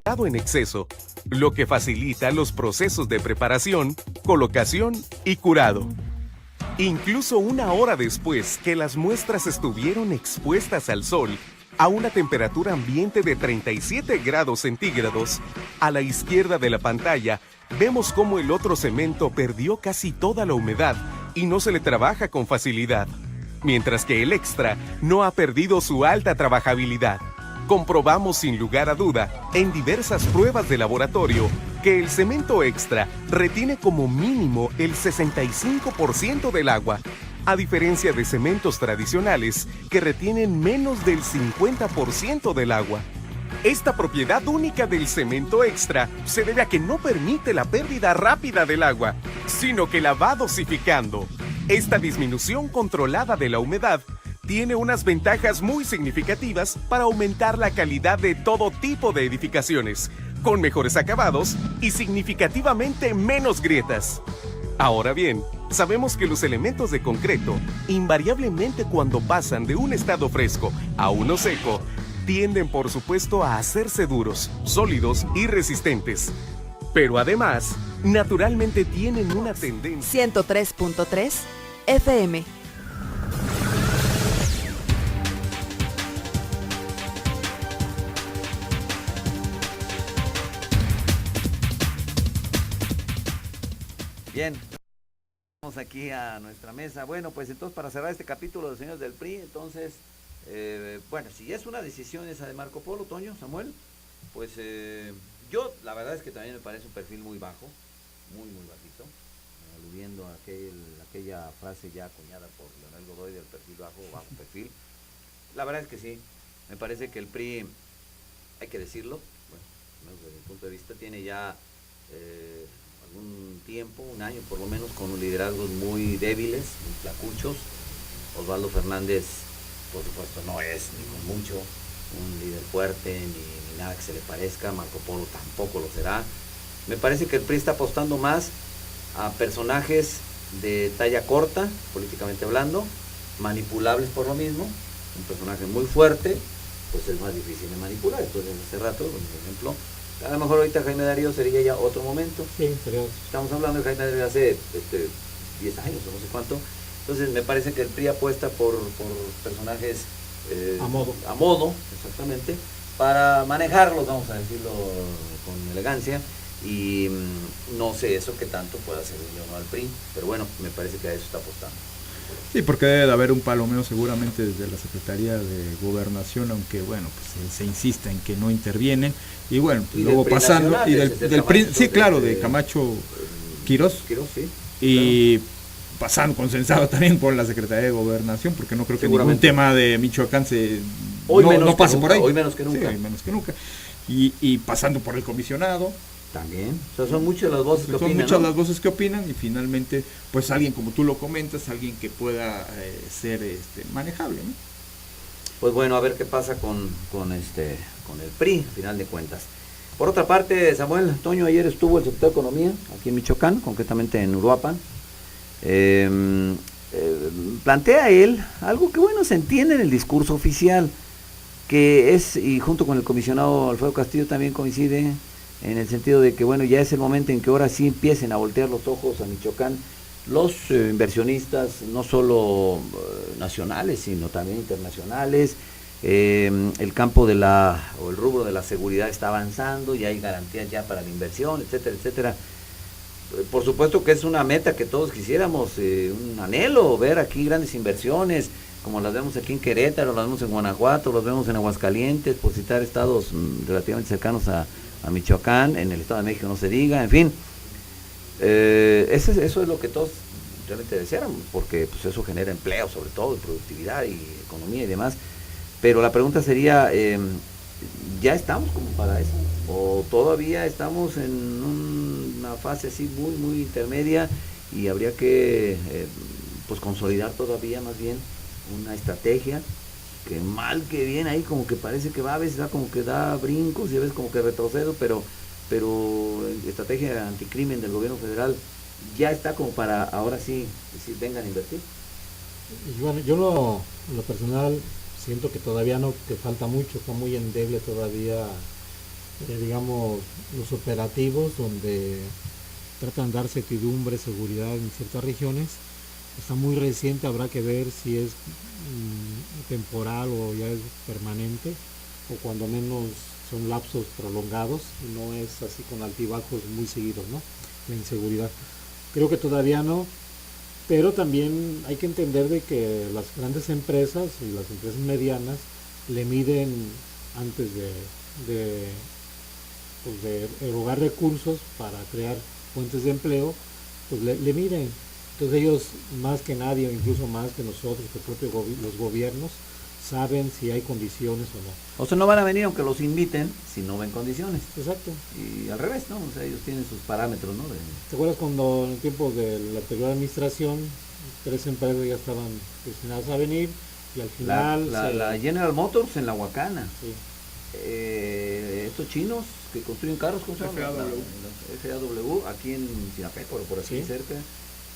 Grado en exceso, lo que facilita los procesos de preparación, colocación y curado. Incluso una hora después que las muestras estuvieron expuestas al sol, a una temperatura ambiente de 37 grados centígrados, a la izquierda de la pantalla, vemos cómo el otro cemento perdió casi toda la humedad y no se le trabaja con facilidad, mientras que el extra no ha perdido su alta trabajabilidad. Comprobamos sin lugar a duda, en diversas pruebas de laboratorio, que el cemento extra retiene como mínimo el 65% del agua, a diferencia de cementos tradicionales que retienen menos del 50% del agua. Esta propiedad única del cemento extra se debe a que no permite la pérdida rápida del agua, sino que la va dosificando. Esta disminución controlada de la humedad tiene unas ventajas muy significativas para aumentar la calidad de todo tipo de edificaciones, con mejores acabados y significativamente menos grietas. Ahora bien, sabemos que los elementos de concreto, invariablemente cuando pasan de un estado fresco a uno seco, tienden por supuesto a hacerse duros, sólidos y resistentes. Pero además, naturalmente tienen una tendencia. 103.3 FM. Bien, vamos aquí a nuestra mesa. Bueno, pues entonces para cerrar este capítulo de los señores del PRI, entonces Bueno, si es una decisión esa de Marco Polo, Toño, Samuel, pues yo la verdad es que también me parece un perfil muy bajo, muy bajito, aludiendo a aquella frase ya acuñada por Leonel Godoy del perfil bajo perfil. La verdad es que sí, me parece que el PRI, hay que decirlo, bueno, desde mi punto de vista, tiene ya algún tiempo, un año por lo menos, con liderazgos muy débiles, muy flacuchos. Osvaldo Fernández, por supuesto, no es ni con mucho un líder fuerte, ni nada que se le parezca. Marco Polo tampoco lo será. Me parece que el PRI está apostando más a personajes de talla corta, políticamente hablando, manipulables por lo mismo. Un personaje muy fuerte, pues es más difícil de manipular. Entonces, hace rato, por ejemplo, a lo mejor ahorita Jaime Darío sería ya otro momento. Sí, sería. Estamos hablando de Jaime Darío hace 10 años o no sé cuánto. Entonces, me parece que el PRI apuesta por personajes a modo, exactamente, para manejarlos, vamos a decirlo con elegancia. Y no sé eso que tanto pueda hacer yo al PRI, pero bueno, me parece que a eso está apostando. Sí, porque debe de haber un palomeo seguramente desde la Secretaría de Gobernación, aunque bueno, pues se insiste en que no intervienen, y bueno, pues, y luego pasando, y del PRI, sí, claro, de Camacho Quirós, sí, y claro, pasando consensado también por la Secretaría de Gobernación, porque no creo que ningún tema de Michoacán no pase por ahí. Hoy menos que nunca. Sí, hoy menos que nunca. Y pasando por el comisionado. También, o sea, son muchas las voces que opinan. Son muchas las voces que opinan, y finalmente, pues alguien como tú lo comentas, alguien que pueda ser manejable, ¿no? Pues bueno, a ver qué pasa con el PRI, al final de cuentas. Por otra parte, Samuel, Toño, ayer estuvo el secretario de Economía aquí en Michoacán, concretamente en Uruapan. Plantea él algo que bueno se entiende en el discurso oficial, que es, y junto con el comisionado Alfredo Castillo también coincide, en el sentido de que bueno, ya es el momento en que ahora sí empiecen a voltear los ojos a Michoacán los inversionistas, no solo nacionales, sino también internacionales. El campo o el rubro de la seguridad está avanzando, y hay garantías ya para la inversión, etcétera, etcétera. Por supuesto que es una meta que todos quisiéramos, un anhelo, ver aquí grandes inversiones, como las vemos aquí en Querétaro, las vemos en Guanajuato, las vemos en Aguascalientes, por citar estados relativamente cercanos a Michoacán, en el Estado de México no se diga, en fin. Eso es lo que todos realmente deseáramos, porque pues eso genera empleo, sobre todo, productividad y economía y demás. Pero la pregunta sería, ¿ya estamos como para eso? ¿O todavía estamos en una fase así muy intermedia, y habría que pues consolidar todavía más bien una estrategia que mal que bien ahí como que parece que va, a veces como que da brincos y a veces como que retrocedo, pero estrategia anticrimen del gobierno federal ya está como para ahora sí decir vengan a invertir? Y bueno, yo lo personal siento que todavía no, que falta mucho, está muy endeble todavía, digamos, los operativos donde tratan de dar certidumbre, seguridad en ciertas regiones. Está muy reciente, habrá que ver si es temporal o ya es permanente, o cuando menos son lapsos prolongados, y no es así con altibajos muy seguidos, ¿no? La inseguridad. Creo que todavía no, pero también hay que entender de que las grandes empresas y las empresas medianas le miden antes de erogar recursos para crear fuentes de empleo, pues le miden. Entonces ellos más que nadie, incluso más que nosotros, que los gobiernos, saben si hay condiciones o no. O sea, no van a venir aunque los inviten si no ven condiciones. Exacto. Y al revés, ¿no? O sea, ellos tienen sus parámetros, ¿no? ¿Te acuerdas cuando en el tiempo de la anterior administración 3 empresas ya estaban destinadas a venir, y al final... La General Motors en la Huacana. Sí. Estos chinos que construyen carros, ¿cómo se llama? FAW, aquí en Sinapeco, por aquí cerca,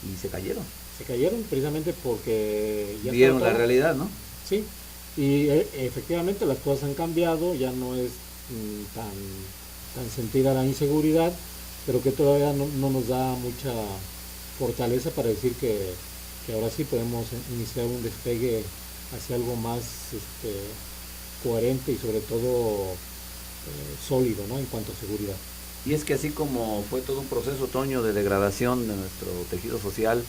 y se cayeron. Se cayeron precisamente porque... ya vieron la realidad, ¿no? Sí, y efectivamente las cosas han cambiado, ya no es tan sentida la inseguridad, pero que todavía no nos da mucha fortaleza para decir que ahora sí podemos iniciar un despegue hacia algo más coherente y sobre todo sólido, ¿no? En cuanto a seguridad. Y es que así como fue todo un proceso, Toño, de degradación de nuestro tejido social,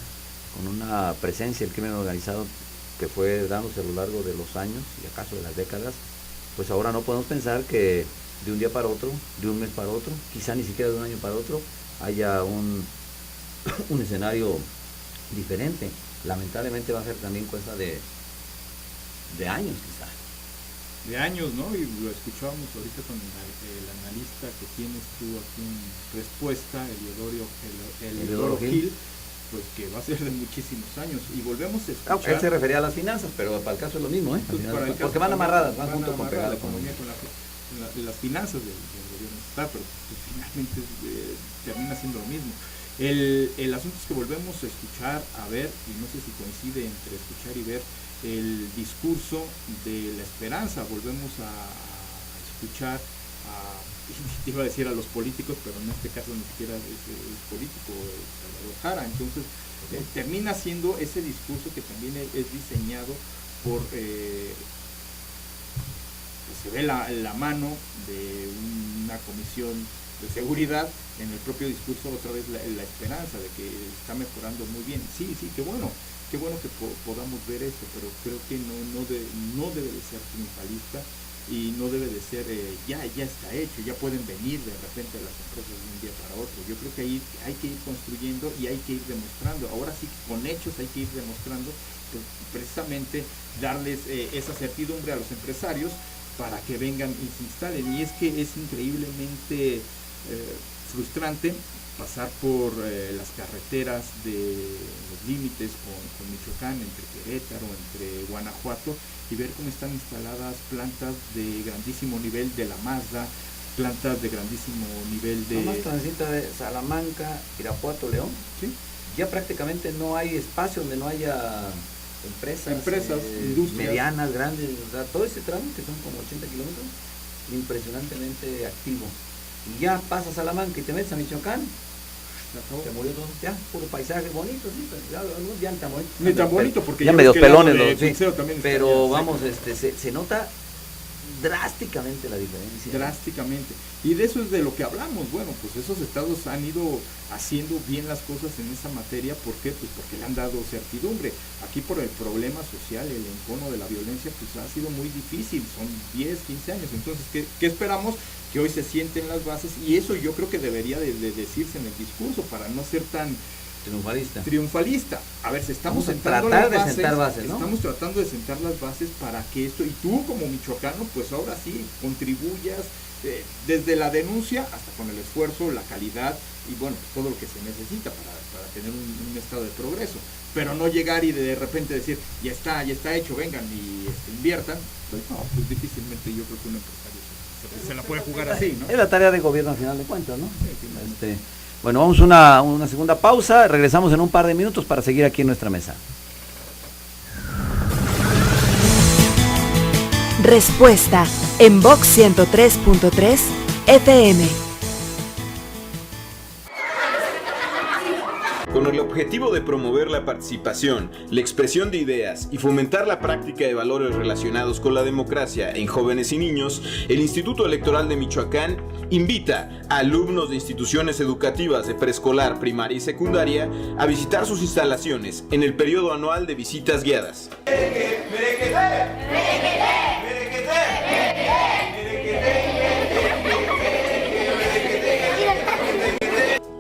con una presencia del crimen organizado que fue dándose a lo largo de los años y acaso de las décadas, pues ahora no podemos pensar que de un día para otro, de un mes para otro, quizá ni siquiera de un año para otro, haya un escenario diferente. Lamentablemente va a ser también cosa de años quizá. De años, ¿no? Y lo escuchábamos ahorita con el analista que tienes tú aquí en respuesta, Eliodoro Gil, pues que va a ser de muchísimos años. Y volvemos a escuchar... él se refería a las finanzas, pero para el caso es lo mismo, ¿eh? Porque van amarradas, van junto con pegada. Las finanzas del gobierno estatal, pero pues, finalmente termina siendo lo mismo. El asunto es que volvemos a escuchar, a ver, y no sé si coincide entre escuchar y ver, el discurso de la esperanza. Volvemos a escuchar iba a decir a los políticos, pero en este caso ni siquiera es político, Salvador Jara. Entonces termina siendo ese discurso que también es diseñado por se ve la mano de una comisión de seguridad en el propio discurso, otra vez la esperanza de que está mejorando muy bien. Sí, qué bueno que podamos ver eso, pero creo que no debe de ser triunfalista y no debe de ser ya está hecho, ya pueden venir de repente las empresas de un día para otro. Yo creo que ahí hay que ir construyendo y hay que ir demostrando. Ahora sí, con hechos hay que ir demostrando, pues, precisamente darles esa certidumbre a los empresarios para que vengan y se instalen. Y es que es increíblemente frustrante pasar por las carreteras de los límites con Michoacán, entre Querétaro, entre Guanajuato, y ver cómo están instaladas plantas de grandísimo nivel de la Mazda, plantas de grandísimo nivel de... Nomás transita de Salamanca, Irapuato, León, ¿sí? Ya prácticamente no hay espacio donde no haya empresas industrias medianas, grandes, o sea, todo ese tramo, que son como 80 kilómetros, impresionantemente activo. Y ya pasas a Salamanca y te metes a Michoacán, se murió todo, ya, puro paisaje bonito, sí, pero ya ni tan bonito. Ni tan bonito, porque ya medio pelones los, sí, pero vamos, se nota drásticamente la diferencia. Drásticamente. Y de eso es de lo que hablamos. Bueno, pues esos estados han ido haciendo bien las cosas en esa materia. ¿Por qué? Pues porque le han dado certidumbre. Aquí por el problema social, el encono de la violencia, pues ha sido muy difícil. Son 10, 15 años. Entonces, ¿qué esperamos? Que hoy se sienten las bases. Y eso yo creo que debería de decirse en el discurso para no ser tan triunfalista. A ver, si estamos sentando las bases, ¿no? Estamos tratando de sentar las bases para que esto, y tú como michoacano, pues ahora sí contribuyas desde la denuncia hasta con el esfuerzo, la calidad y bueno, pues todo lo que se necesita para tener un estado de progreso. Pero no llegar y de repente decir, ya está hecho, vengan y inviertan. Pues no, pues difícilmente yo creo que un empresario se la puede jugar así, ¿no? Es la tarea de gobierno al final de cuentas, ¿no? Sí, bueno, vamos a una segunda pausa, regresamos en un par de minutos para seguir aquí en nuestra mesa. Respuesta en Vox 103.3 FM. Con el objetivo de promover la participación, la expresión de ideas y fomentar la práctica de valores relacionados con la democracia en jóvenes y niños, el Instituto Electoral de Michoacán invita a alumnos de instituciones educativas de preescolar, primaria y secundaria a visitar sus instalaciones en el periodo anual de visitas guiadas.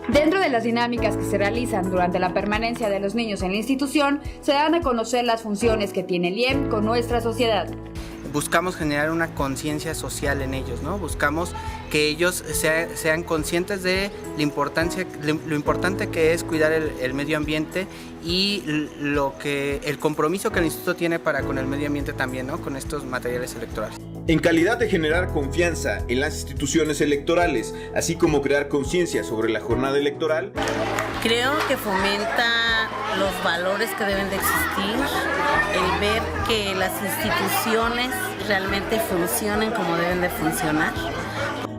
Dentro de las dinámicas que se realizan durante la permanencia de los niños en la institución, se dan a conocer las funciones que tiene el IEM con nuestra sociedad. Buscamos generar una conciencia social en ellos, ¿no? Buscamos que ellos sean conscientes de lo importante que es cuidar el medio ambiente y el compromiso que el instituto tiene para con el medio ambiente también, ¿no? Con estos materiales electorales. En calidad de generar confianza en las instituciones electorales, así como crear conciencia sobre la jornada electoral. Creo que fomenta los valores que deben de existir, el ver que las instituciones realmente funcionen como deben de funcionar.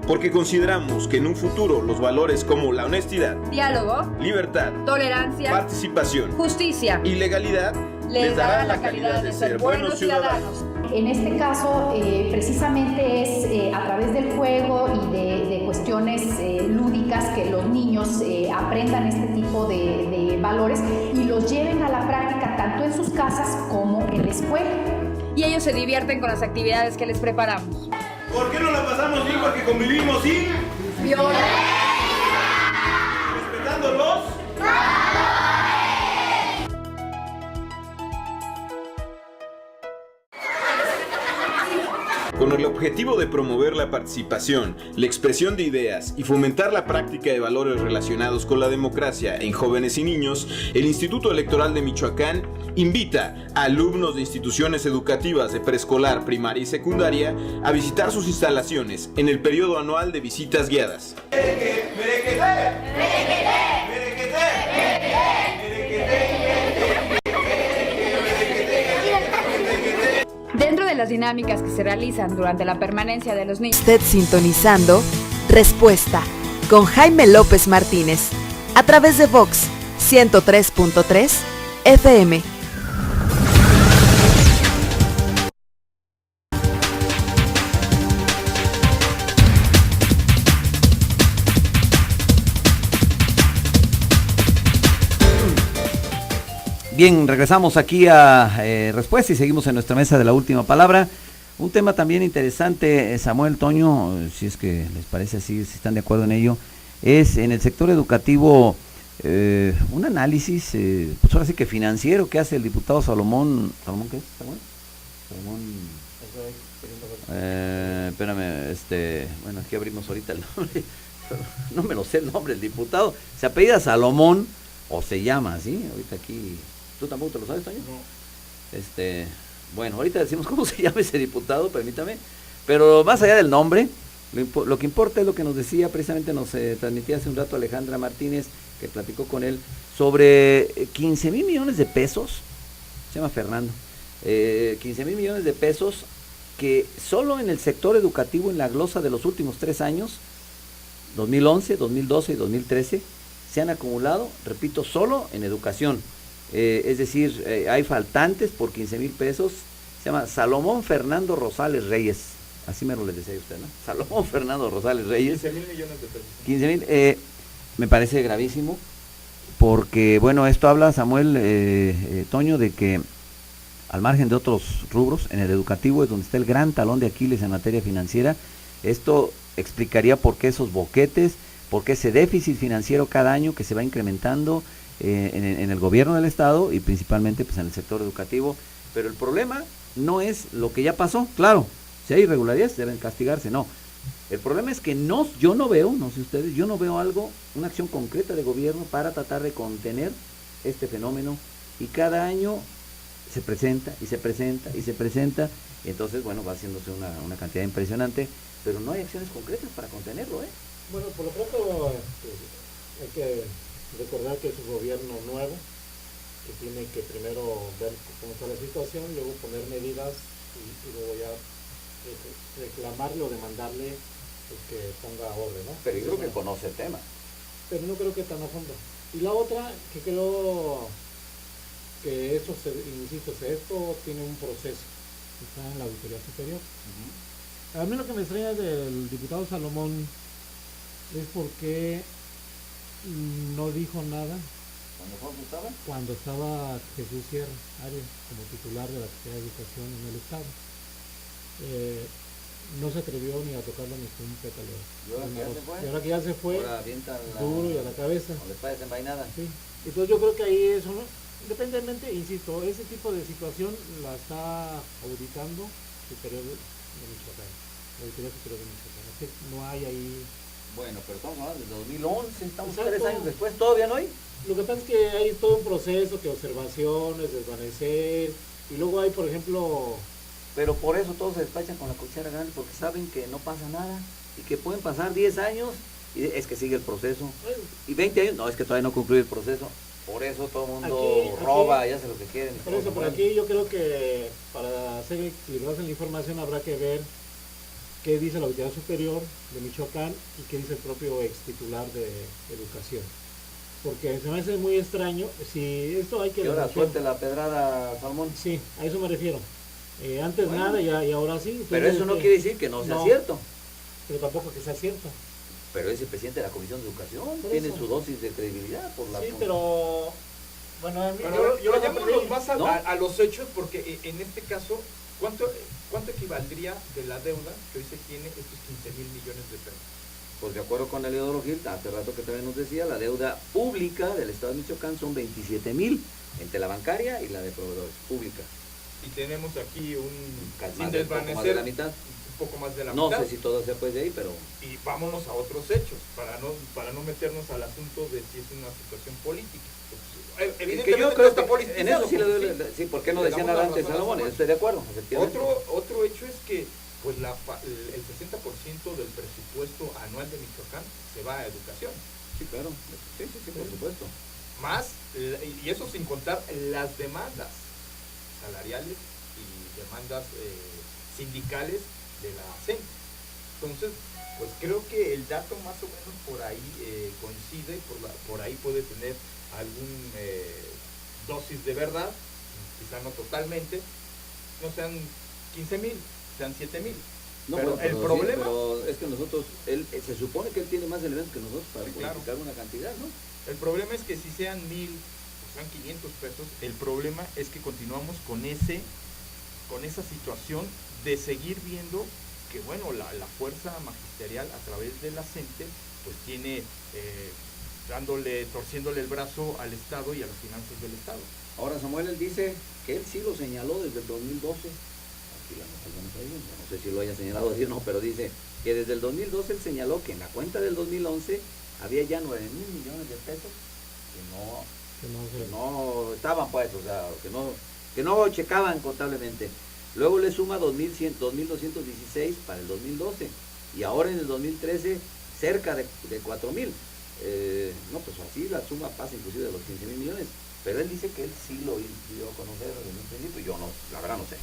Porque consideramos que en un futuro los valores como la honestidad, diálogo, libertad, tolerancia, participación, justicia y legalidad les dará la calidad de ser buenos ciudadanos. En este caso, precisamente es a través del juego y de cuestiones lúdicas que los niños aprendan este tipo de valores y los lleven a la práctica tanto en sus casas como en la escuela. Y ellos se divierten con las actividades que les preparamos. ¿Por qué no la pasamos bien? Porque convivimos sin violencia, respetando los Con el objetivo de promover la participación, la expresión de ideas y fomentar la práctica de valores relacionados con la democracia en jóvenes y niños, el Instituto Electoral de Michoacán invita a alumnos de instituciones educativas de preescolar, primaria y secundaria a visitar sus instalaciones en el periodo anual de visitas guiadas. Dentro de las dinámicas que se realizan durante la permanencia de los niños. Usted sintonizando Respuesta con Jaime López Martínez a través de Vox 103.3 FM. Bien, regresamos aquí a Respuesta y seguimos en nuestra mesa de la última palabra. Un tema también interesante, Samuel, Toño, si es que les parece así, si están de acuerdo en ello, es en el sector educativo un análisis, pues ahora sí que financiero, que hace el diputado Salomón. ¿Salomón qué es, Samuel? Salomón. Espérame, bueno, aquí abrimos ahorita el nombre, no me lo sé el nombre del diputado, se apellida Salomón, o se llama así, ahorita aquí. ¿Tú tampoco te lo sabes, Toño? No. Bueno, ahorita decimos cómo se llama ese diputado, permítame. Pero más allá del nombre, lo que importa es lo que nos decía, precisamente nos transmitía hace un rato Alejandra Martínez, que platicó con él, sobre 15,000 millones de pesos, se llama Fernando, 15,000 millones de pesos que solo en el sector educativo, en la glosa de los últimos 3 años, 2011, 2012 y 2013, se han acumulado, repito, solo en educación. Es decir, hay faltantes por 15,000 pesos. Se llama Salomón Fernando Rosales Reyes, así me lo les decía usted, ¿no? Salomón Fernando Rosales Reyes. 15,000 millones de pesos. 15,000, me parece gravísimo, porque bueno, esto habla, Samuel, Toño, de que al margen de otros rubros, en el educativo es donde está el gran talón de Aquiles en materia financiera. Esto explicaría por qué esos boquetes, por qué ese déficit financiero cada año que se va incrementando en el gobierno del estado y principalmente pues en el sector educativo. Pero el problema no es lo que ya pasó, claro, si hay irregularidades deben castigarse, no. El problema es que yo no veo, no sé ustedes, yo no veo una acción concreta de gobierno para tratar de contener este fenómeno, y cada año se presenta y se presenta y se presenta, y entonces bueno, va haciéndose una cantidad impresionante, pero no hay acciones concretas para contenerlo, Bueno, por lo pronto hay que recordar que es un gobierno nuevo, que tiene que primero ver cómo está la situación, luego poner medidas y luego ya reclamarle o demandarle pues, que ponga orden, ¿no? Pero yo creo que conoce el tema. Pero no creo que tan a fondo. Y la otra, que creo que eso, insisto, esto tiene un proceso, está en la Auditoría Superior. A mí lo que me extraña del diputado Salomón es porque no dijo nada cuando estaba Jesús Sierra Arias como titular de la Secretaría de Educación en el estado. No se atrevió ni a tocarlo ni con un pétalo. Y ahora que ya se fue, duro y a la cabeza. Sí. Entonces yo creo que ahí eso, ¿no? Independientemente, insisto, ese tipo de situación la está auditando Superior de Michoacán, la Auditoría Superior de Michoacán. Es que no hay ahí. Bueno, pero estamos hablando de 2011, estamos 3 años después, ¿todavía no hay? Lo que pasa es que hay todo un proceso, que observaciones, desvanecer, y luego hay, por ejemplo... Pero por eso todos se despachan con la cuchara grande, porque saben que no pasa nada, y que pueden pasar 10 años, y es que sigue el proceso, y 20 años, no, es que todavía no concluye el proceso, por eso todo el mundo roba y hace lo que quieren. Por eso, por aquí yo creo que para hacer equilibrarse en la información habrá que ver qué dice la Auditoría Superior de Michoacán y qué dice el propio ex titular de Educación. Porque se me hace muy extraño, si esto hay que... Y ahora suelte la pedrada, Salmón. Sí, a eso me refiero. Antes bueno, nada y ahora sí. Entonces, pero eso no quiere decir que no sea cierto. Pero tampoco que sea cierto. Pero es el presidente de la Comisión de Educación, tiene su dosis de credibilidad por la... Sí, pero Bueno, yo vayámonos más ¿no? a los hechos, porque en este caso, ¿cuánto equivaldría de la deuda que hoy se tiene estos 15,000 millones de pesos? Pues de acuerdo con Eliodoro Gil, hace rato que también nos decía, la deuda pública del Estado de Michoacán son 27,000 entre la bancaria y la de proveedores pública. Y tenemos aquí sin desvanecer, de la mitad. Un poco más de la no mitad. No sé si todo sea pues de ahí, pero... Y vámonos a otros hechos, para no meternos al asunto de si es una situación política. Pues, evidentemente yo creo no está que politizado. en eso sí le doy, sí, ¿por qué no decía nada antes, Salomón? Estoy de acuerdo, efectivamente. Otro hecho es que pues el 60% del presupuesto anual de Michoacán se va a educación. Sí, claro, sí, por supuesto. Más, y eso sin contar las demandas salariales y demandas sindicales de la CEN. Entonces, pues creo que el dato más o menos por ahí coincide, por ahí puede tener algún dosis de verdad, quizá no totalmente, no sean 15,000, sean 7,000. No, pero el problema... Sí, pero es que nosotros, se supone que él tiene más elementos que nosotros para codificar una cantidad, ¿no? El problema es que si sean 1,000 o sean 500 pesos, el problema es que continuamos con esa situación de seguir viendo que, bueno, la fuerza magisterial a través de la CENTE, pues tiene, torciéndole el brazo al Estado y a las finanzas del Estado. Ahora Samuel, él dice que él sí lo señaló desde el 2012, aquí la nota ahí, no sé si lo haya señalado así o no, pero dice que desde el 2012 él señaló que en la cuenta del 2011 había ya 9,000 millones de pesos que no estaban, pues, o sea, que no checaban contablemente. Luego le suma 2,216 para el 2012 y ahora en el 2013 cerca de 4,000. No, pues así la suma pasa inclusive de los 15,000 millones, pero él dice que él sí lo dio a conocer desde un principio, yo no, la verdad no sé.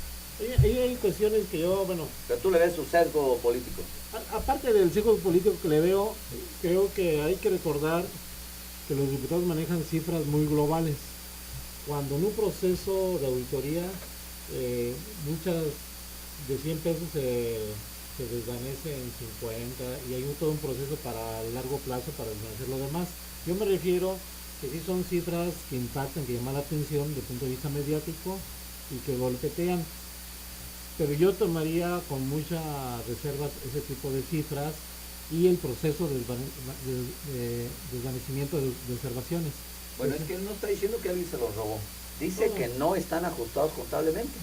Ahí hay cuestiones que yo, bueno... Pero tú le ves su sesgo político. Aparte del sesgo político que le veo, creo que hay que recordar que los diputados manejan cifras muy globales. Cuando en un proceso de auditoría, muchas de 100 pesos se desvanece en 50 y hay todo un proceso para largo plazo para desvanecer lo demás. Yo me refiero que sí son cifras que impactan, que llaman la atención desde el punto de vista mediático y que golpetean. Pero yo tomaría con muchas reservas ese tipo de cifras y el proceso de desvanecimiento de observaciones. Bueno, es que él no está diciendo que alguien se los robó. Dice que no están ajustados contablemente.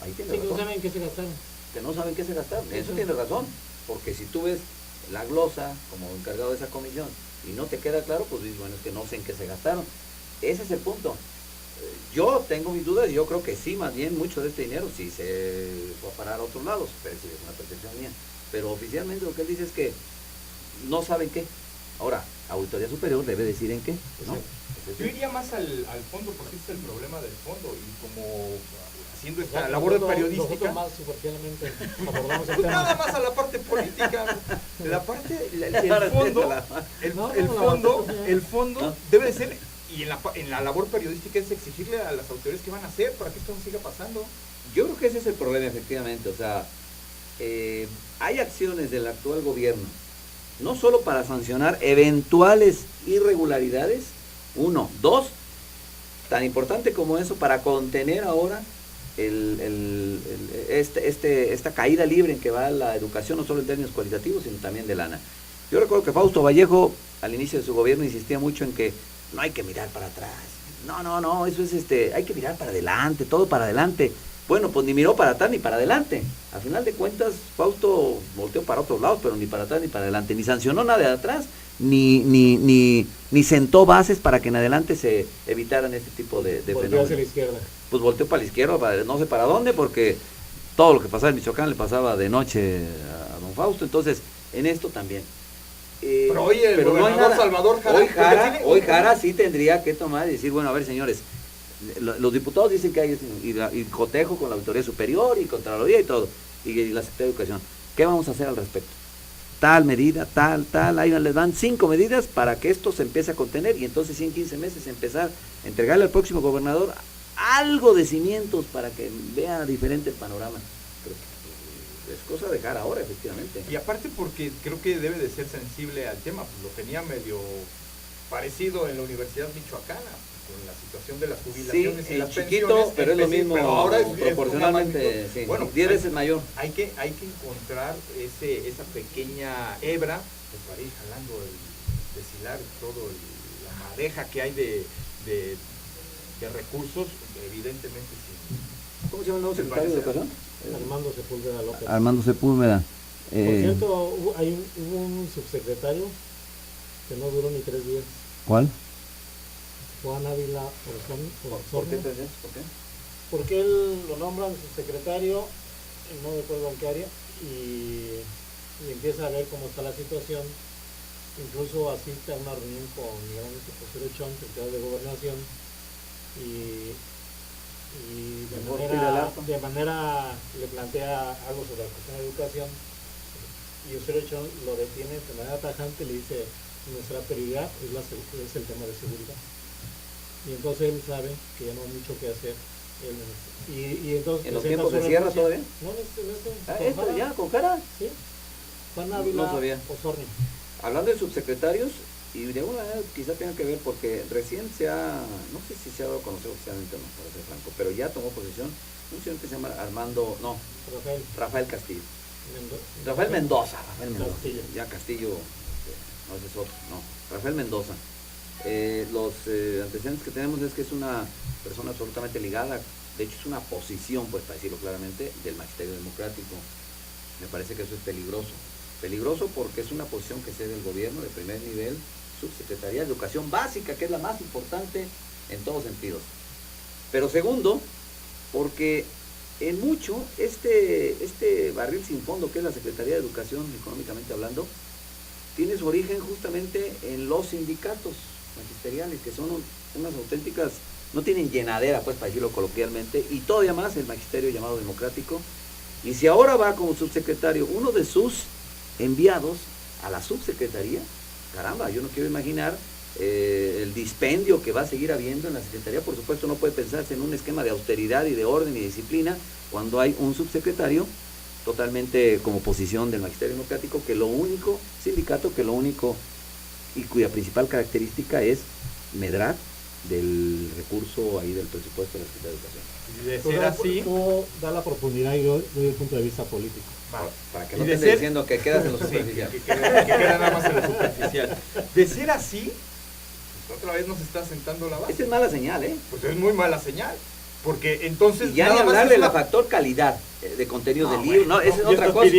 Ahí tiene razón. Que no saben qué se gastaron. Que no saben qué se gastaron. Eso tiene razón. Porque si tú ves la glosa como encargado de esa comisión y no te queda claro, pues dices, bueno, es que no sé en qué se gastaron. Ese es el punto. Yo tengo mis dudas y yo creo que sí, más bien mucho de este dinero sí se fue a parar a otros lados, pero sí es una percepción mía. Pero oficialmente lo que él dice es que no saben qué. Ahora, Auditoría Superior debe decir en qué, ¿no? Yo iría más al fondo, porque ese es el problema del fondo, y como haciendo esta labor periodística. Más superficialmente abordamos el tema. Nada más a la parte política, el fondo debe de ser, y en la labor periodística es exigirle a las autoridades qué van a hacer para que esto no siga pasando. Yo creo que ese es el problema, efectivamente, o sea, hay acciones del actual gobierno, no solo para sancionar eventuales irregularidades, uno, dos, tan importante como eso, para contener ahora esta caída libre en que va la educación, no solo en términos cualitativos, sino también de lana. Yo recuerdo que Fausto Vallejo, al inicio de su gobierno, insistía mucho en que no hay que mirar para atrás, no, eso es hay que mirar para adelante, todo para adelante. Bueno, pues ni miró para atrás ni para adelante. Al final de cuentas, Fausto volteó para otros lados, pero ni para atrás ni para adelante. Ni sancionó nada de atrás, ni sentó bases para que en adelante se evitaran este tipo de fenómenos. Volteó hacia la izquierda. Pues volteó para la izquierda, no sé para dónde, porque todo lo que pasaba en Michoacán le pasaba de noche a don Fausto. Entonces, en esto también. Pero oye, pero no hay nada. Salvador Jara, hoy Jara sí tendría que tomar y decir, bueno, a ver, señores, los diputados dicen que hay y cotejo con la Auditoría Superior y Contraloría y todo, y la Secretaría de Educación. ¿Qué vamos a hacer al respecto? Tal medida, tal, ahí les dan 5 medidas para que esto se empiece a contener y entonces sí, en 15 meses empezar a entregarle al próximo gobernador algo de cimientos para que vea diferente el panorama. Pero es cosa de Jara ahora, efectivamente. Y aparte porque creo que debe de ser sensible al tema, pues lo tenía medio parecido en la Universidad Michoacana. la situación de las jubilaciones y las chiquito, pensiones, pero es lo mismo, pero ahora es proporcionalmente, sí, bueno, 10 veces mayor. Hay que encontrar esa pequeña hebra pues, para ir jalando deshilar todo la madeja que hay de recursos, evidentemente sí. ¿Cómo se llama el nuevo secretario de Educación? Armando Sepúlveda López. Armando Sepúlveda. Por cierto, hubo un subsecretario que no duró ni 3 días. ¿Cuál? Juan Ávila Osornio. ¿Por qué? ¿Por qué? Porque él lo nombran subsecretario en no de cuenta bancaria y empieza a ver cómo está la situación. Incluso asiste a una reunión con Miguel Ángel Osorio Chong, secretario de Gobernación, y de manera le plantea algo sobre la cuestión de educación, y Osorio Chong lo detiene de manera tajante y le dice: nuestra prioridad es el tema de seguridad. Y entonces él sabe que ya no hay mucho que hacer. Y entonces ¿en los tiempos de Sierra todavía? No, ¿esto ya con cara? Sí. Juan Ávila Osornio. Hablando de subsecretarios, y de alguna manera quizá tenga que ver porque recién no sé si se ha dado a conocer oficialmente o no, para ser franco, pero ya tomó posesión un señor que se llama Rafael Castillo. Rafael Mendoza. Ya Castillo, no ese es otro, no, Rafael Mendoza. Los antecedentes que tenemos es que es una persona absolutamente ligada, de hecho es una posición, pues para decirlo claramente, del magisterio democrático. Me parece que eso es peligroso porque es una posición que cede el gobierno de primer nivel, subsecretaría de Educación Básica, que es la más importante en todos sentidos. Pero segundo, porque en mucho este barril sin fondo que es la Secretaría de Educación, económicamente hablando, tiene su origen justamente en los sindicatos magisteriales, que son unas auténticas, no tienen llenadera, pues para decirlo coloquialmente, y todavía más el magisterio llamado democrático. Y si ahora va como subsecretario uno de sus enviados a la subsecretaría, caramba, yo no quiero imaginar el dispendio que va a seguir habiendo en la secretaría. Por supuesto no puede pensarse en un esquema de austeridad y de orden y disciplina cuando hay un subsecretario totalmente como posición del magisterio democrático, que lo único, sindicato que lo único y cuya principal característica es medrar del recurso ahí del presupuesto de la Secretaría de Educación. De ser así, tú da la profundidad y doy el punto de vista político. Para que no te esté diciendo que quedas en lo superficial. Que queda nada más en lo superficial. De ser así, pues otra vez nos está sentando la base. Esta es mala señal, ¿eh? Pues es muy mala señal. Porque entonces. Y ya ni hablar de la factor calidad de contenidos del libro, no, esa es otra cosa.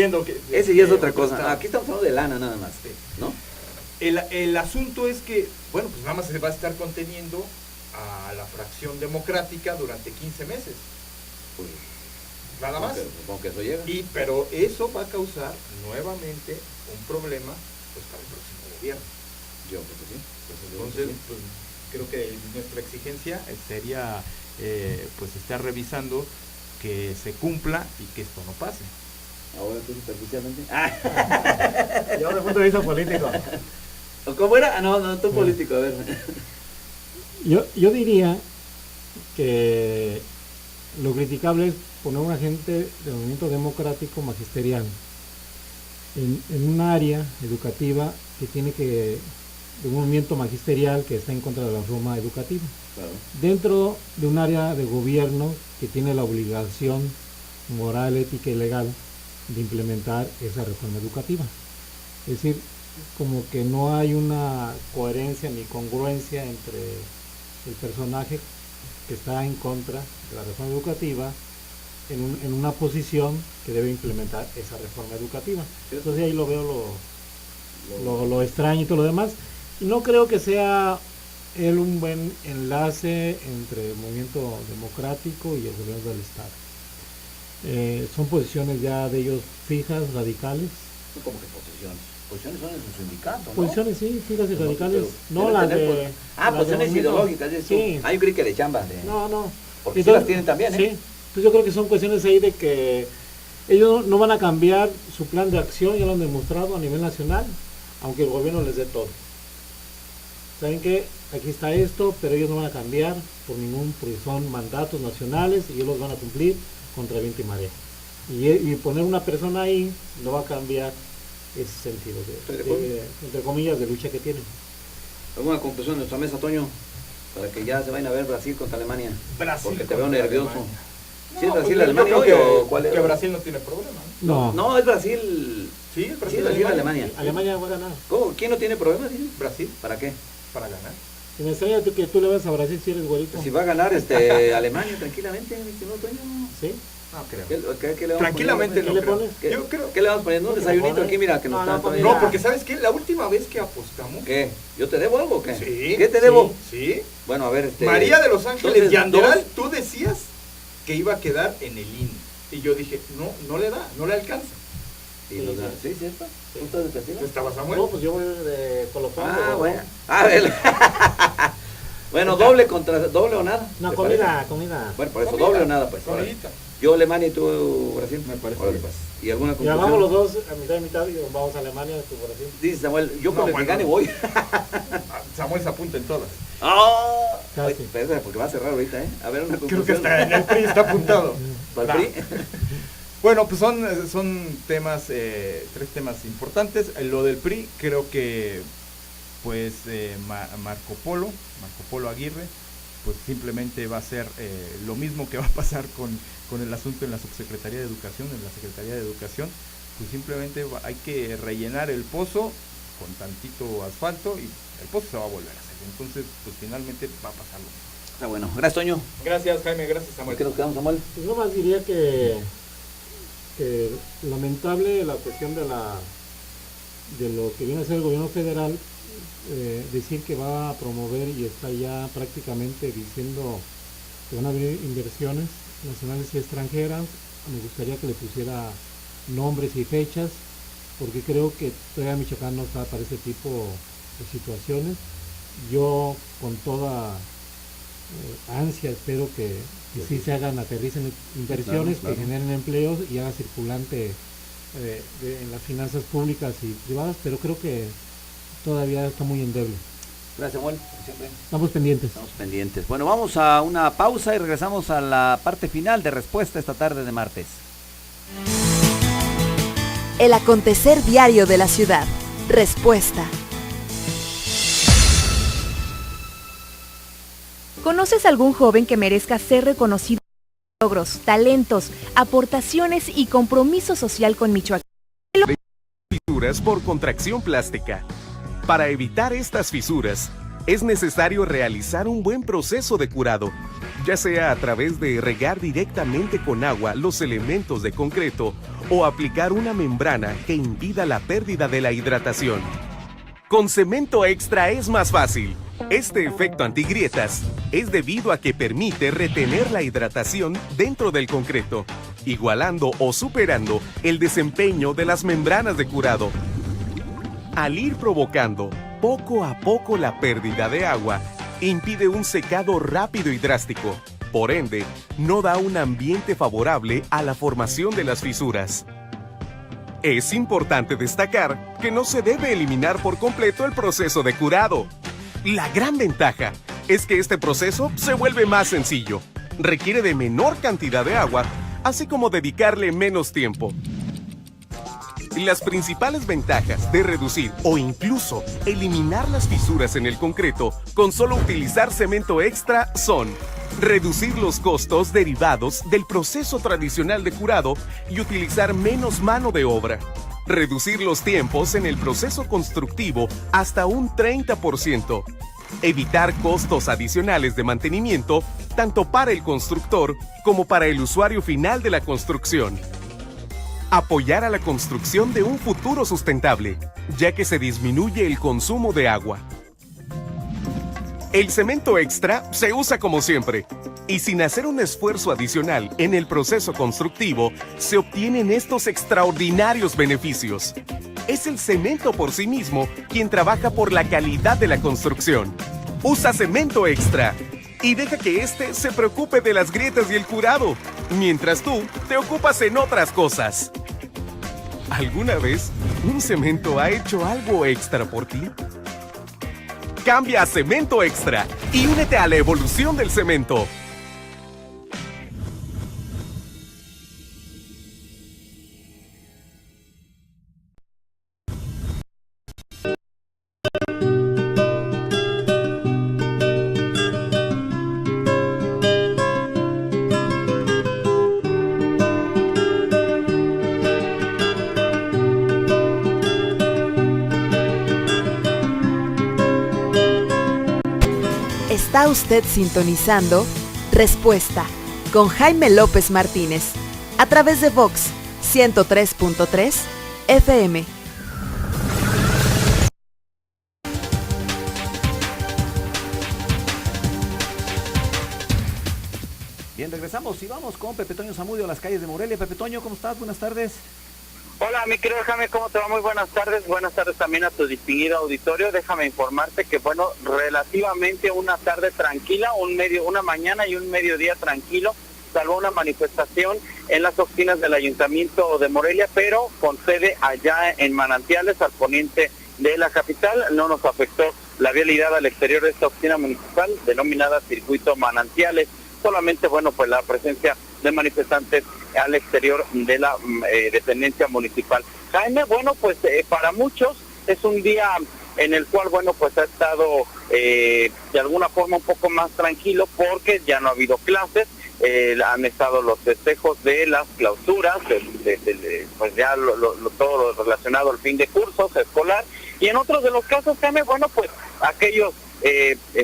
Ese ya es otra cosa. Aquí estamos hablando de lana nada más, ¿no? El asunto es que, bueno, pues nada más se va a estar conteniendo a la fracción democrática durante 15 meses. Pues, nada más. Supongo que eso llega. Pero eso va a causar nuevamente un problema pues para el próximo gobierno. Yo creo que sí. Entonces, pues, creo que nuestra exigencia sería pues estar revisando que se cumpla y que esto no pase. Ahora tú superficialmente. Yo desde el punto de vista político. ¿Cómo era? No, tú político, a ver. Yo diría que lo criticable es poner un agente del movimiento democrático magisterial en un área educativa que tiene que, de un movimiento magisterial que está en contra de la reforma educativa. Claro. Dentro de un área de gobierno que tiene la obligación moral, ética y legal de implementar esa reforma educativa. Es decir, como que no hay una coherencia ni congruencia entre el personaje que está en contra de la reforma educativa en una posición que debe implementar esa reforma educativa. Entonces ahí lo veo lo extraño y todo lo demás. Y no creo que sea él un buen enlace entre el movimiento democrático y el gobierno del Estado. Son posiciones ya de ellos fijas, radicales. ¿Cómo que posiciones? Posiciones son en su sindicato, ¿no? Posiciones, sí, fijas y radicales. No las de... posiciones ideológicas, sí. Yo creí que de chamba. No. Porque entonces, sí las tienen también, ¿eh? Sí, entonces yo creo que son cuestiones ahí de que ellos no van a cambiar su plan de acción, ya lo han demostrado a nivel nacional, aunque el gobierno les dé todo. ¿Saben qué? Aquí está esto, pero ellos no van a cambiar porque son mandatos nacionales y ellos los van a cumplir contra viento y marea. Y poner una persona ahí no va a cambiar ese sentido de entre comillas, de lucha que tienen. ¿Alguna conclusión de nuestra mesa, Toño? Para que ya se vayan a ver Brasil contra Alemania. Brasil porque te veo nervioso. Alemania. ¿Sí es No, Brasil, pues, Alemania hoy o cuál es? Que Brasil no tiene problema. No, es Brasil. Sí, es Brasil, Alemania. Alemania va a ganar. ¿Cómo? ¿Quién no tiene problema? Brasil. ¿Para qué? Para ganar. Y me extraña que tú le vas a Brasil si eres güerito. Si va a ganar Alemania tranquilamente, mi estimado Toño. ¿Sí? No creo. ¿Qué le vamos Tranquilamente poniendo? no ¿Qué creo. le pones? ¿Qué le vamos poniendo? Un desayunito aquí, mira, que nos están poniendo. No, porque ¿sabes qué? La última vez que apostamos... ¿Qué? ¿Yo te debo algo o qué? Sí. ¿Qué te debo? Sí. Bueno, a ver, María de Los Ángeles entonces, Yanderal, tú decías que iba a quedar en el INE. Y yo dije, no le da, no le alcanza. ¿Y los demás? ¿Sí, cierto? ¿Tú estás de Castilla? ¿Estaba Samuel? No, pues yo voy de Colofón. Ah, bueno. A ver. Bueno, doble o nada. No, ¿te comida. Bueno, por eso, doble o nada, pues. Comidita. Yo Alemania y tú Brasil. Me parece. Órale, pues. ¿Y alguna Y conclusión? vamos los dos a mitad y mitad y vamos a Alemania y tú Brasil. Dice Samuel, yo con el que gane voy. Samuel se apunta en todas. ¡Ah! Casi. Espérate, porque va a cerrar ahorita, ¿eh? A ver, una conclusión. Creo que está en el PRI está apuntado. ¿Para el PRI? Bueno, pues son temas, 3 temas importantes. Lo del PRI, creo que pues Marco Polo Aguirre, pues simplemente va a ser lo mismo que va a pasar con el asunto en la Subsecretaría de Educación, en la Secretaría de Educación, pues simplemente hay que rellenar el pozo con tantito asfalto y el pozo se va a volver a hacer. Entonces, pues finalmente va a pasar lo mismo. Está bueno. Gracias, Toño. Gracias, Jaime, gracias, Samuel. ¿Qué nos quedamos, Samuel? Pues nomás diría que lamentable la cuestión de lo que viene a ser el gobierno federal, decir que va a promover y está ya prácticamente diciendo que van a haber inversiones nacionales y extranjeras. Me gustaría que le pusiera nombres y fechas, porque creo que todavía Michoacán no está para ese tipo de situaciones. Yo con toda ansia espero que sí se hagan, aterricen inversiones, claro. Que generen empleos y haga circulante en las finanzas públicas y privadas, pero creo que todavía está muy endeble. Gracias, Samuel. Siempre. Estamos pendientes. Bueno, vamos a una pausa y regresamos a la parte final de Respuesta esta tarde de martes. El acontecer diario de la ciudad. Respuesta. ¿Conoces algún joven que merezca ser reconocido por logros, talentos, aportaciones y compromiso social con Michoacán? Fisuras por contracción plástica. Para evitar estas fisuras, es necesario realizar un buen proceso de curado, ya sea a través de regar directamente con agua los elementos de concreto o aplicar una membrana que impida la pérdida de la hidratación. Con cemento extra es más fácil. Este efecto antigrietas es debido a que permite retener la hidratación dentro del concreto, igualando o superando el desempeño de las membranas de curado. Al ir provocando poco a poco la pérdida de agua, impide un secado rápido y drástico. Por ende, no da un ambiente favorable a la formación de las fisuras. Es importante destacar que no se debe eliminar por completo el proceso de curado. La gran ventaja es que este proceso se vuelve más sencillo, requiere de menor cantidad de agua, así como dedicarle menos tiempo. Las principales ventajas de reducir o incluso eliminar las fisuras en el concreto con solo utilizar cemento extra son: reducir los costos derivados del proceso tradicional de curado y utilizar menos mano de obra. Reducir los tiempos en el proceso constructivo hasta un 30%. Evitar costos adicionales de mantenimiento tanto para el constructor como para el usuario final de la construcción. Apoyar a la construcción de un futuro sustentable, ya que se disminuye el consumo de agua. El cemento extra se usa como siempre, y sin hacer un esfuerzo adicional en el proceso constructivo, se obtienen estos extraordinarios beneficios. Es el cemento por sí mismo quien trabaja por la calidad de la construcción. Usa cemento extra y deja que éste se preocupe de las grietas y el curado, mientras tú te ocupas en otras cosas. ¿Alguna vez un cemento ha hecho algo extra por ti? Cambia a Cemento Extra y únete a la evolución del cemento. Está usted sintonizando Respuesta con Jaime López Martínez a través de Vox 103.3 FM. Bien, regresamos y vamos con Pepe Toño Zamudio a las calles de Morelia. Pepe Toño, ¿cómo estás? Buenas tardes. Hola, mi querido Jaime, ¿cómo te va? Muy buenas tardes también a tu distinguido auditorio. Déjame informarte que, bueno, relativamente una tarde tranquila, una mañana y un mediodía tranquilo, salvo una manifestación en las oficinas del Ayuntamiento de Morelia, pero con sede allá en Manantiales, al poniente de la capital. No nos afectó la vialidad al exterior de esta oficina municipal, denominada Circuito Manantiales. Solamente, bueno, pues la presencia de manifestantes al exterior de la dependencia municipal. Jaime, bueno, pues para muchos es un día en el cual, bueno, pues ha estado de alguna forma un poco más tranquilo porque ya no ha habido clases, han estado los festejos de las clausuras, pues ya todo lo relacionado al fin de cursos escolar, y en otros de los casos, Jaime, bueno, pues aquellos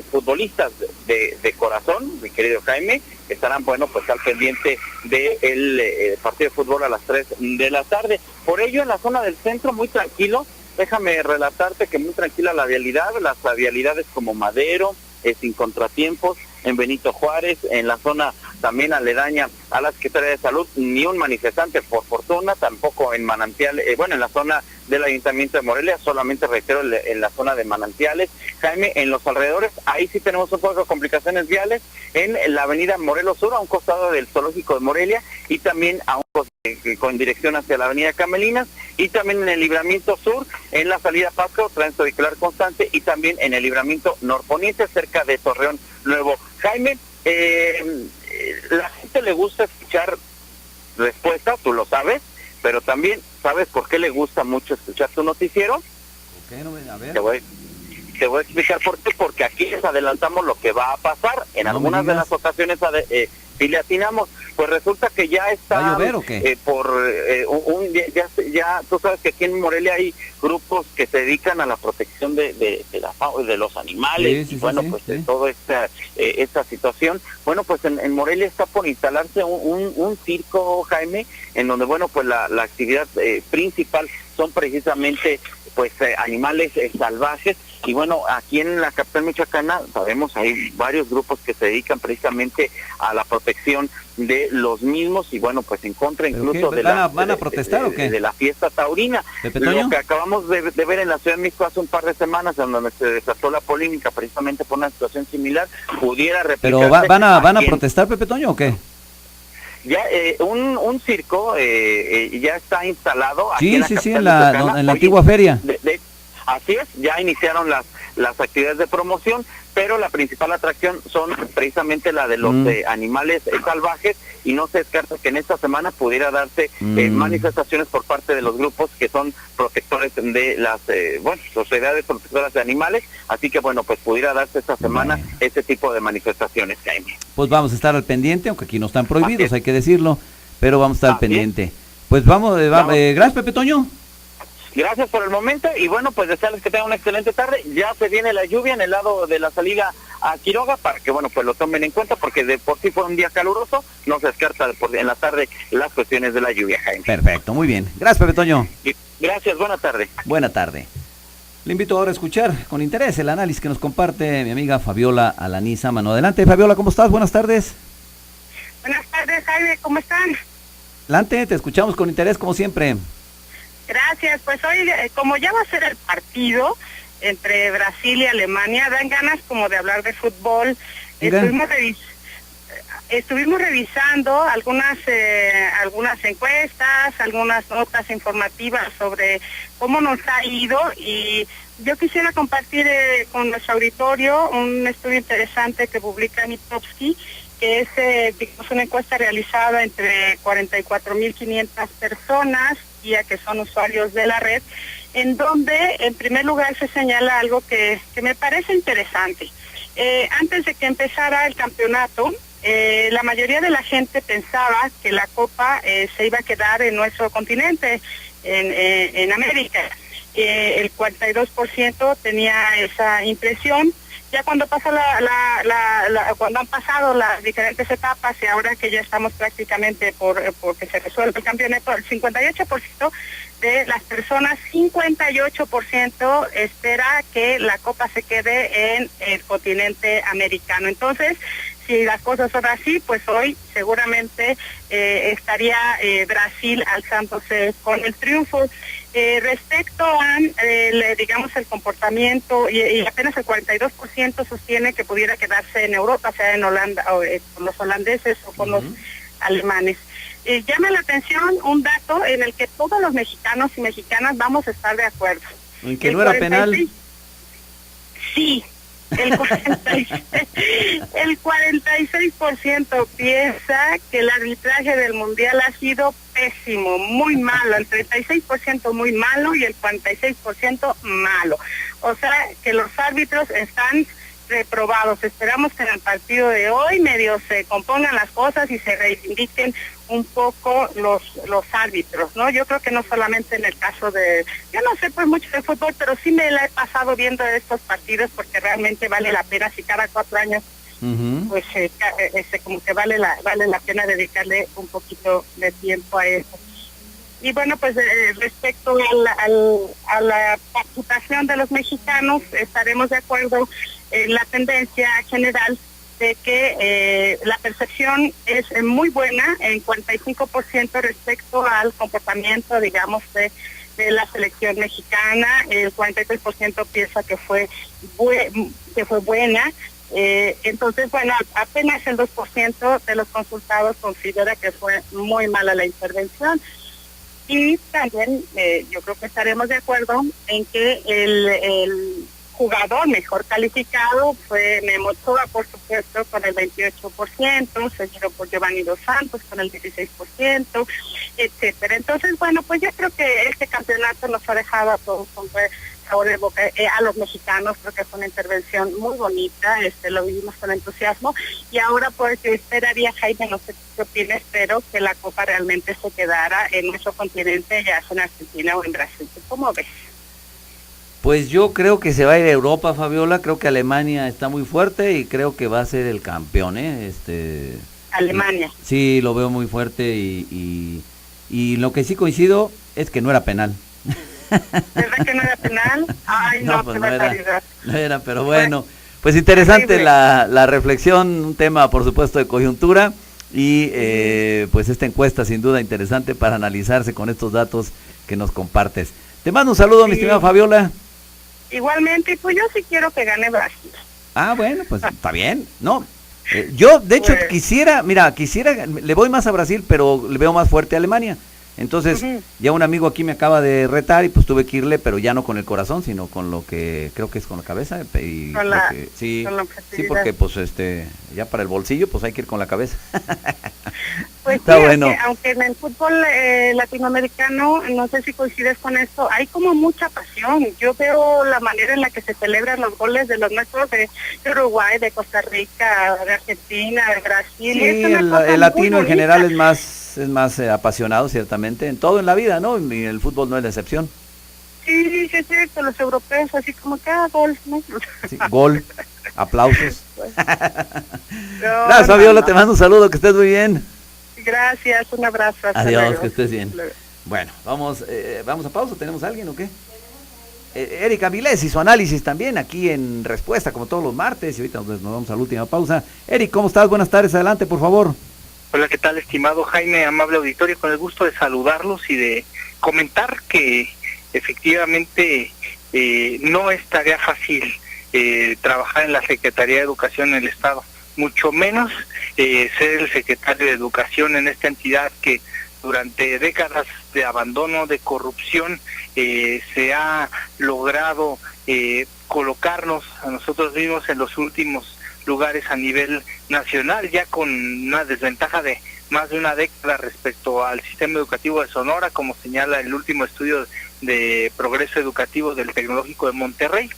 futbolistas de corazón, mi querido Jaime, estarán, bueno, pues al pendiente del partido de fútbol a las 3 de la tarde. Por ello, en la zona del centro, muy tranquilo. Déjame relatarte que muy tranquila la vialidad, las vialidades como Madero, sin contratiempos, en Benito Juárez, en la zona también aledaña a la Secretaría de Salud, ni un manifestante por fortuna, tampoco en Manantiales, en la zona del Ayuntamiento de Morelia, solamente reitero en la zona de Manantiales. Jaime, en los alrededores, ahí sí tenemos un poco de complicaciones viales, en la avenida Morelos Sur, a un costado del Zoológico de Morelia, y también a un con dirección hacia la avenida Camelinas, y también en el Libramiento Sur, en la salida Pasco, tránsito vehicular constante, y también en el Libramiento Norponiente, cerca de Torreón Nuevo. Jaime, la gente le gusta escuchar respuestas, tú lo sabes, pero también sabes por qué le gusta mucho escuchar tu noticiero. Okay, a ver. Te voy a explicar por qué, porque aquí les adelantamos lo que va a pasar. En algunas de las ocasiones si le atinamos, pues resulta que ya está ¿va a llover o qué? Ya tú sabes que aquí en Morelia hay grupos que se dedican a la protección de los animales, sí, y bueno, pues de toda esta situación. Bueno, pues en Morelia está por instalarse un circo, Jaime, en donde, bueno, pues la actividad principal son precisamente pues animales salvajes. Y bueno, aquí en la capital michoacana sabemos hay varios grupos que se dedican precisamente a la protección de los mismos, y bueno, pues en contra incluso ¿Van a protestar o qué? De la fiesta taurina. Lo que acabamos de ver en la Ciudad de México hace un par de semanas, en donde se desató la polémica precisamente por una situación similar, pudiera replicarse. ¿Pero van a protestar, Pepe Toño, o qué? Ya un circo ya está instalado aquí en la antigua feria. Así es, ya iniciaron las actividades de promoción, pero la principal atracción son precisamente la de los animales salvajes, y no se descarta que en esta semana pudiera darse manifestaciones por parte de los grupos que son protectores de las sociedades protectoras de animales, así que bueno, pues pudiera darse esta semana este tipo de manifestaciones, Jaime. Pues vamos a estar al pendiente, aunque aquí no están prohibidos, hay que decirlo, pero vamos a estar al pendiente. Pues vamos. Gracias, Pepe Toño. Gracias por el momento, y bueno, pues desearles que tengan una excelente tarde. Ya se viene la lluvia en el lado de la salida a Quiroga, para que, bueno, pues lo tomen en cuenta, porque de por sí fue un día caluroso, no se descarta en la tarde las cuestiones de la lluvia, Jaime. Perfecto, muy bien. Gracias, Pepe Toño. Gracias, buena tarde. Buena tarde. Le invito ahora a escuchar con interés el análisis que nos comparte mi amiga Fabiola Alaniza Mano. Adelante, Fabiola, ¿cómo estás? Buenas tardes. Buenas tardes, Jaime, ¿cómo están? Adelante, te escuchamos con interés, como siempre. Gracias, pues hoy, como ya va a ser el partido entre Brasil y Alemania, dan ganas como de hablar de fútbol. Estuvimos revisando algunas encuestas, algunas notas informativas sobre cómo nos ha ido, y yo quisiera compartir con nuestro auditorio un estudio interesante que publica Mitofsky, que es una encuesta realizada entre 44.500 personas, ya que son usuarios de la red, en donde en primer lugar se señala algo que me parece interesante. Antes de que empezara el campeonato, la mayoría de la gente pensaba que la Copa se iba a quedar en nuestro continente, en América. El 42% tenía esa impresión, Ya cuando pasa cuando han pasado las diferentes etapas y ahora que ya estamos prácticamente porque se resuelve el campeonato, el 58% de las personas, 58% espera que la Copa se quede en el continente americano. Entonces, si las cosas son así, pues hoy seguramente estaría Brasil alzándose con el triunfo. Respecto a, digamos, el comportamiento, y apenas el 42% sostiene que pudiera quedarse en Europa, sea en Holanda, o con los holandeses o con los alemanes. Llama la atención un dato en el que todos los mexicanos y mexicanas vamos a estar de acuerdo. ¿En que no era penal? Sí. El 46% piensa que el arbitraje del Mundial ha sido pésimo, muy malo, el 36% muy malo y el 46% malo. O sea, que los árbitros están reprobados. Esperamos que en el partido de hoy medio se compongan las cosas y se reivindiquen un poco los árbitros, ¿no? Yo creo que no solamente en el caso de, yo no sé pues mucho de fútbol, pero sí me la he pasado viendo estos partidos porque realmente vale la pena, si cada 4 años pues como que vale la pena dedicarle un poquito de tiempo a eso. Y bueno, pues respecto a la participación de los mexicanos, estaremos de acuerdo en la tendencia general de que la percepción es muy buena, en 45% respecto al comportamiento, digamos, de la selección mexicana. El 43% piensa que fue buena. Entonces, bueno, apenas el 2% de los consultados considera que fue muy mala la intervención. Y también yo creo que estaremos de acuerdo en que el jugador mejor calificado fue Memo Ochoa, por supuesto, con el 28%, seguido por Giovanni Dos Santos con el 16%, etcétera. Entonces, bueno, pues yo creo que este campeonato nos ha dejado a todos con sabor de boca, a los mexicanos. Creo que fue una intervención muy bonita, lo vivimos con entusiasmo, y ahora pues yo esperaría, Jaime, no sé qué opinas, pero que la Copa realmente se quedara en nuestro continente, ya sea en Argentina o en Brasil. ¿Cómo ves? Pues yo creo que se va a ir a Europa, Fabiola. Creo que Alemania está muy fuerte y creo que va a ser el campeón, Alemania. Sí, lo veo muy fuerte y lo que sí coincido es que no era penal. ¿Verdad que no era penal? Ay, no, pues qué barbaridad. No era, pero bueno, pues interesante la reflexión, un tema por supuesto de coyuntura y pues esta encuesta sin duda interesante para analizarse con estos datos que nos compartes. Te mando un saludo, mi estimada Fabiola. Igualmente, pues yo sí quiero que gane Brasil. Ah, bueno, pues está bien. No, yo de hecho quisiera, le voy más a Brasil, pero le veo más fuerte a Alemania. Entonces, ya un amigo aquí me acaba de retar y pues tuve que irle, pero ya no con el corazón, sino con lo que creo que es con la cabeza. Y con la sí, porque pues ya para el bolsillo pues hay que ir con la cabeza. Pues está sí, bueno. Aunque en el fútbol latinoamericano, no sé si coincides con esto, hay como mucha pasión. Yo veo la manera en la que se celebran los goles de los nuestros de Uruguay, de Costa Rica, de Argentina, de Brasil. Sí, el latino en general es más apasionado, ciertamente, en todo en la vida, ¿no? Y el fútbol no es la excepción. Sí, es cierto, los europeos así como cada gol, ¿no? Sí, gol, aplausos. Gracias, Fabiola, te mando un saludo, que estés muy bien. Gracias, un abrazo. Adiós, luego. que estés bien. Bueno, vamos a pausa, ¿tenemos a alguien o qué? Erika Vilés y su análisis también aquí en Respuesta, como todos los martes, y ahorita nos vamos a la última pausa. Eric, ¿cómo estás? Buenas tardes, adelante, por favor. Hola, ¿qué tal, estimado Jaime, amable auditorio? Con el gusto de saludarlos y de comentar que efectivamente no es tarea fácil trabajar en la Secretaría de Educación en el Estado, mucho menos ser el secretario de Educación en esta entidad que durante décadas de abandono, de corrupción, se ha logrado colocarnos a nosotros mismos en los últimos lugares a nivel nacional, ya con una desventaja de más de una década respecto al sistema educativo de Sonora, como señala el último estudio de progreso educativo del Tecnológico de Monterrey.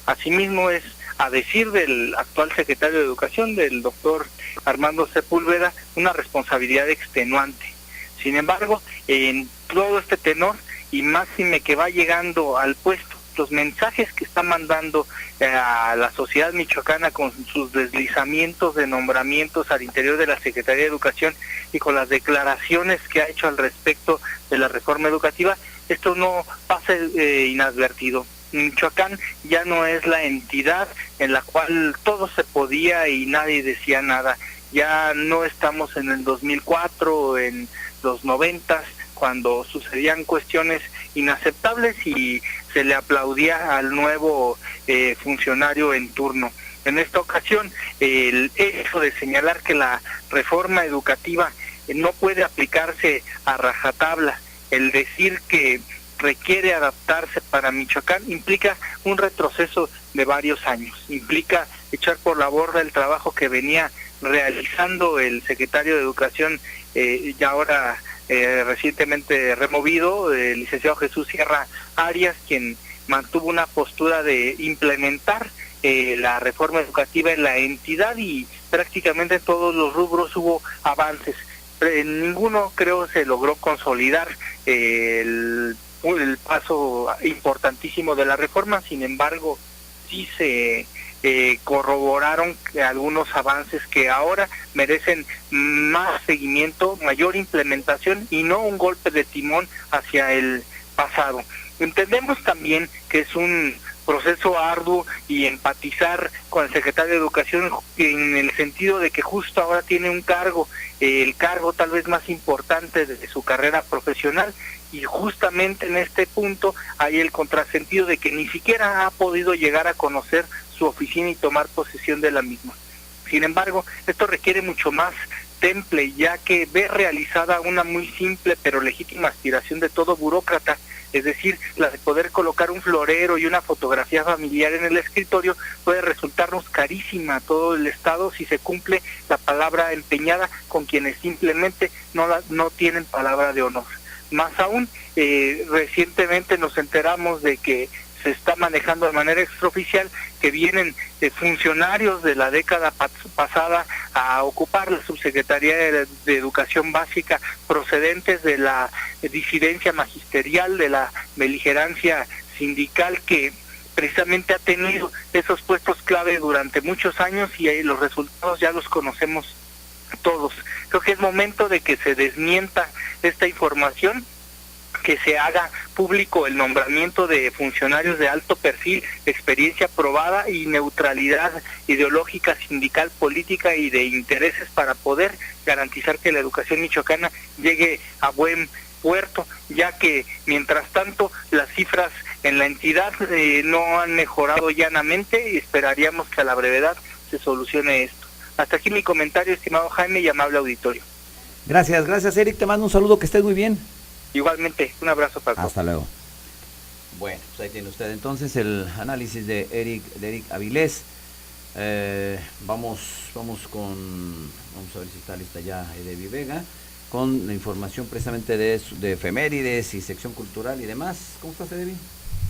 Asimismo, es a decir del actual secretario de Educación, del doctor Armando Sepúlveda, una responsabilidad extenuante. Sin embargo, en todo este tenor, y máxime que va llegando al puesto los mensajes que está mandando a la sociedad michoacana con sus deslizamientos de nombramientos al interior de la Secretaría de Educación y con las declaraciones que ha hecho al respecto de la reforma educativa, esto no pasa inadvertido. Michoacán ya no es la entidad en la cual todo se podía y nadie decía nada. Ya no estamos en el 2004 o en los 90, cuando sucedían cuestiones inaceptables y se le aplaudía al nuevo funcionario en turno. En esta ocasión, el hecho de señalar que la reforma educativa no puede aplicarse a rajatabla, el decir que requiere adaptarse para Michoacán, implica un retroceso de varios años, implica echar por la borda el trabajo que venía realizando el secretario de Educación, ya ahora recientemente removido, el licenciado Jesús Sierra Arias, quien mantuvo una postura de implementar la reforma educativa en la entidad, y prácticamente en todos los rubros hubo avances. En ninguno, creo, se logró consolidar el paso importantísimo de la reforma. Sin embargo, sí se corroboraron algunos avances que ahora merecen más seguimiento, mayor implementación y no un golpe de timón hacia el pasado. Entendemos también que es un proceso arduo y empatizar con el secretario de Educación en el sentido de que justo ahora tiene un cargo, el cargo tal vez más importante de su carrera profesional, y justamente en este punto hay el contrasentido de que ni siquiera ha podido llegar a conocer su oficina y tomar posesión de la misma. Sin embargo, esto requiere mucho más temple, ya que ve realizada una muy simple pero legítima aspiración de todo burócrata, es decir, la de poder colocar un florero y una fotografía familiar en el escritorio puede resultarnos carísima a todo el Estado si se cumple la palabra empeñada con quienes simplemente no tienen palabra de honor. Más aún, recientemente nos enteramos de que se está manejando de manera extraoficial que vienen funcionarios de la década pasada a ocupar la subsecretaría de Educación Básica, procedentes de la disidencia magisterial, de la beligerancia sindical, que precisamente ha tenido esos puestos clave durante muchos años, y los resultados ya los conocemos todos. Creo que es momento de que se desmienta esta información, que se haga público el nombramiento de funcionarios de alto perfil, experiencia probada y neutralidad ideológica, sindical, política y de intereses para poder garantizar que la educación michoacana llegue a buen puerto, ya que mientras tanto las cifras en la entidad no han mejorado llanamente, y esperaríamos que a la brevedad se solucione esto. Hasta aquí mi comentario, estimado Jaime y amable auditorio. Gracias Eric, te mando un saludo, que estés muy bien. Igualmente, un abrazo para todos. Hasta luego. Bueno, pues ahí tiene usted entonces el análisis de Eric Avilés. Vamos a ver si está lista ya Edevi Vega, con la información precisamente de efemérides y sección cultural y demás. ¿Cómo estás, Edevi?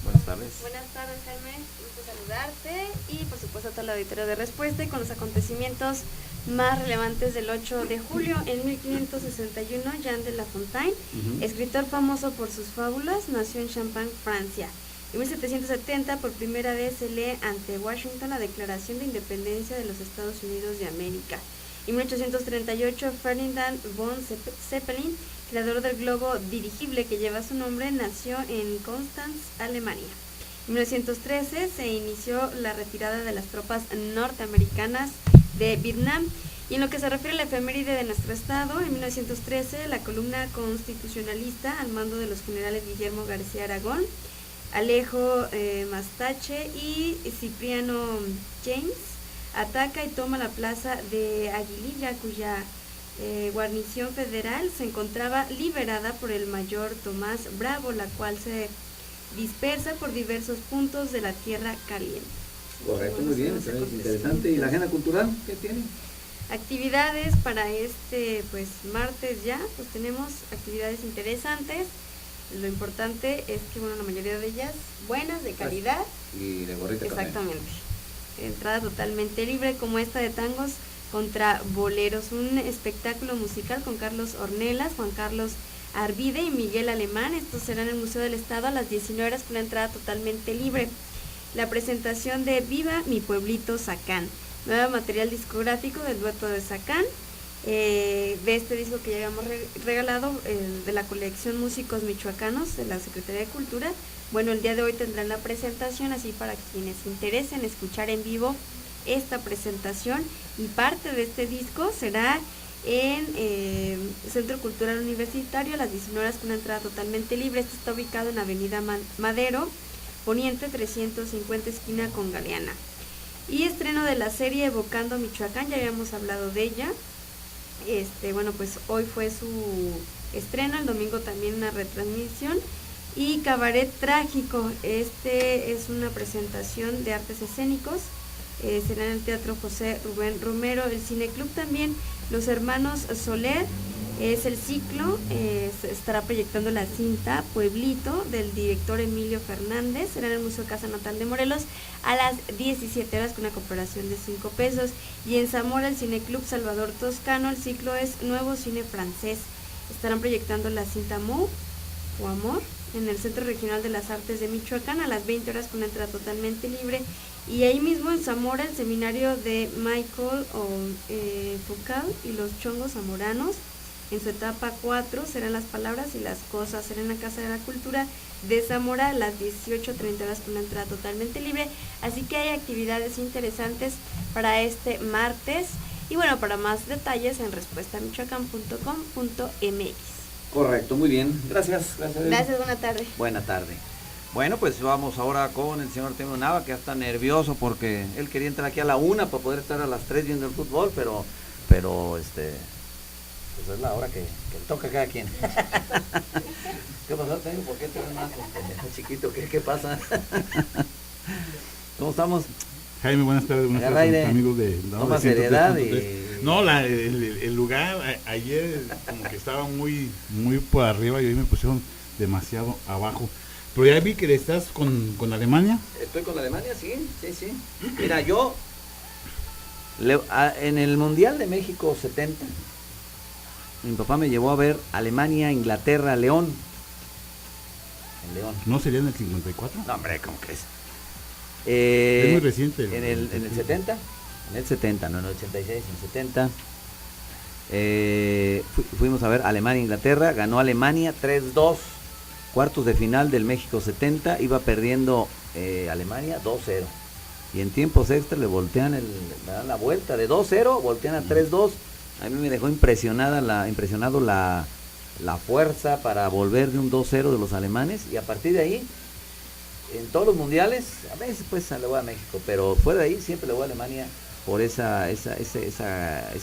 Buenas tardes. Buenas tardes, Jaime. Gusto saludarte y por supuesto a todo el auditorio de Respuesta, y con los acontecimientos más relevantes del 8 de julio. En 1561, Jean de La Fontaine, escritor famoso por sus fábulas, nació en Champagne, Francia. En 1770, por primera vez se lee ante Washington la Declaración de Independencia de los Estados Unidos de América. En 1838, Ferdinand von Zeppelin, creador del globo dirigible que lleva su nombre, nació en Constance, Alemania. En 1913 se inició la retirada de las tropas norteamericanas de Vietnam. Y en lo que se refiere a la efeméride de nuestro estado, en 1913 la columna constitucionalista al mando de los generales Guillermo García Aragón, Alejo Mastache y Cipriano James ataca y toma la plaza de Aguililla, cuya guarnición federal se encontraba liberada por el mayor Tomás Bravo, la cual se dispersa por diversos puntos de la Tierra Caliente. Correcto, muy bien, es interesante. ¿Y la agenda cultural qué tiene? Actividades para este martes ya, pues tenemos actividades interesantes. Lo importante es que la mayoría de ellas buenas, de calidad. Y de gorrita. Exactamente. Entrada totalmente libre, como esta de Tangos contra Boleros, un espectáculo musical con Carlos Ornelas, Juan Carlos Arvide y Miguel Alemán. Esto será en el Museo del Estado a las 19 horas con una entrada totalmente libre. La presentación de Viva mi Pueblito Zacán, nuevo material discográfico del dueto de Zacán, de este disco que ya habíamos regalado, de la colección Músicos Michoacanos de la Secretaría de Cultura. Bueno, el día de hoy tendrán la presentación, así para quienes se interesen escuchar en vivo esta presentación, y parte de este disco será en Centro Cultural Universitario a las 19 horas con una entrada totalmente libre. Este está ubicado en Avenida Madero, Poniente 350, esquina con Galeana. Y estreno de la serie Evocando Michoacán, ya habíamos hablado de ella. Bueno, pues hoy fue su estreno, el domingo también una retransmisión. Y Cabaret Trágico, es una presentación de artes escénicos, será en el Teatro José Rubén Romero. El Cineclub también, Los Hermanos Soler, es el ciclo, se estará proyectando la cinta Pueblito del director Emilio Fernández, será en el Museo Casa Natal de Morelos a las 17 horas con una cooperación de 5 pesos. Y en Zamora, el Cineclub Salvador Toscano, el ciclo es Nuevo Cine Francés, estarán proyectando la cinta Mou o Amor en el Centro Regional de las Artes de Michoacán a las 20 horas con una entrada totalmente libre. Y ahí mismo en Zamora, el seminario de Michael Foucault y los Chongos Zamoranos, en su etapa 4, serán Las Palabras y las Cosas, será en la Casa de la Cultura de Zamora a las 18:30 horas con una entrada totalmente libre. Así que hay actividades interesantes para este martes. Y bueno, para más detalles en respuestamichoacán.com.mx. Correcto, muy bien. Gracias. Gracias, buena tarde. Buena tarde. Bueno, pues vamos ahora con el señor Artemio Nava, que ya está nervioso porque él quería entrar aquí a la 1 para poder estar a las 3 viendo el fútbol, pero pues es la hora que toca a cada quien. ¿Qué pasó, Artemio? ¿Por qué te ves más chiquito? ¿Qué pasa? ¿Cómo estamos? Jaime, buenas tardes, amigos de Toma seriedad y... No, el lugar ayer como que estaba muy por arriba y hoy me pusieron demasiado abajo. Pero ya vi que estás con Alemania. Estoy con Alemania, sí. Mira, yo en el Mundial de México 70, mi papá me llevó a ver Alemania, Inglaterra, León. En León. ¿No sería en el 54? No, hombre, ¿cómo crees? Es muy reciente. En el 70, no en el 86, en el 70. Fuimos a ver Alemania, Inglaterra, ganó Alemania 3-2, cuartos de final del México 70, iba perdiendo Alemania 2-0. Y en tiempos extra le voltean dan la vuelta de 2-0, voltean a 3-2. A mí me dejó impresionado la fuerza para volver de un 2-0 de los alemanes, y a partir de ahí, en todos los mundiales, a veces pues le voy a México, pero fuera de ahí siempre le voy a Alemania por ese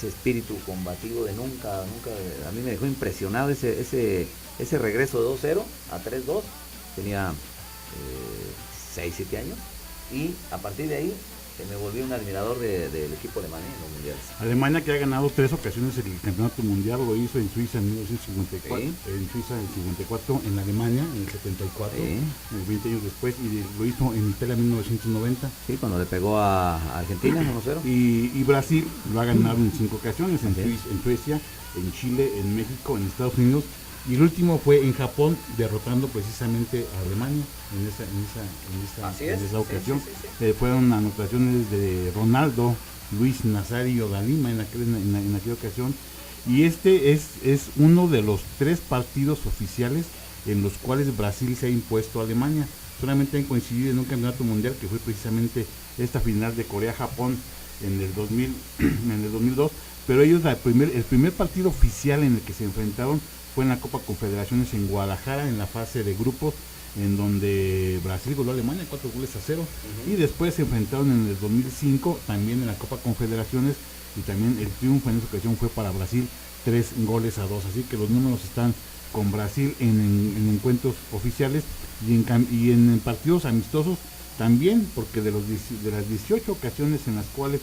espíritu combativo de nunca, a mí me dejó impresionado ese regreso de 2-0 a 3-2, tenía 6, 7 años, y a partir de ahí me volví un admirador del equipo alemán en los mundiales. Alemania, que ha ganado 3 ocasiones el campeonato mundial, lo hizo en Suiza en 1954, en Suiza en el 54, en Alemania en el 74, 20 años después, y lo hizo en Italia en 1990. Sí, cuando le pegó a Argentina 1-0. Y Brasil lo ha ganado en 5 ocasiones, en Suecia, en Chile, en México, en Estados Unidos. Y el último fue en Japón, derrotando precisamente a Alemania en esa ocasión. Sí. Fueron anotaciones de Ronaldo, Luis Nazario da Lima en aquella ocasión. Y este es uno de los 3 partidos oficiales en los cuales Brasil se ha impuesto a Alemania. Solamente han coincidido en un campeonato mundial que fue precisamente esta final de Corea-Japón en el 2002. Pero ellos el primer partido oficial en el que se enfrentaron fue en la Copa Confederaciones en Guadalajara, en la fase de grupos, en donde Brasil goló a Alemania 4-0, y después se enfrentaron en el 2005 también en la Copa Confederaciones, y también el triunfo en esa ocasión fue para Brasil 3-2, así que los números están con Brasil en encuentros oficiales y en partidos amistosos también, porque de las 18 ocasiones en las cuales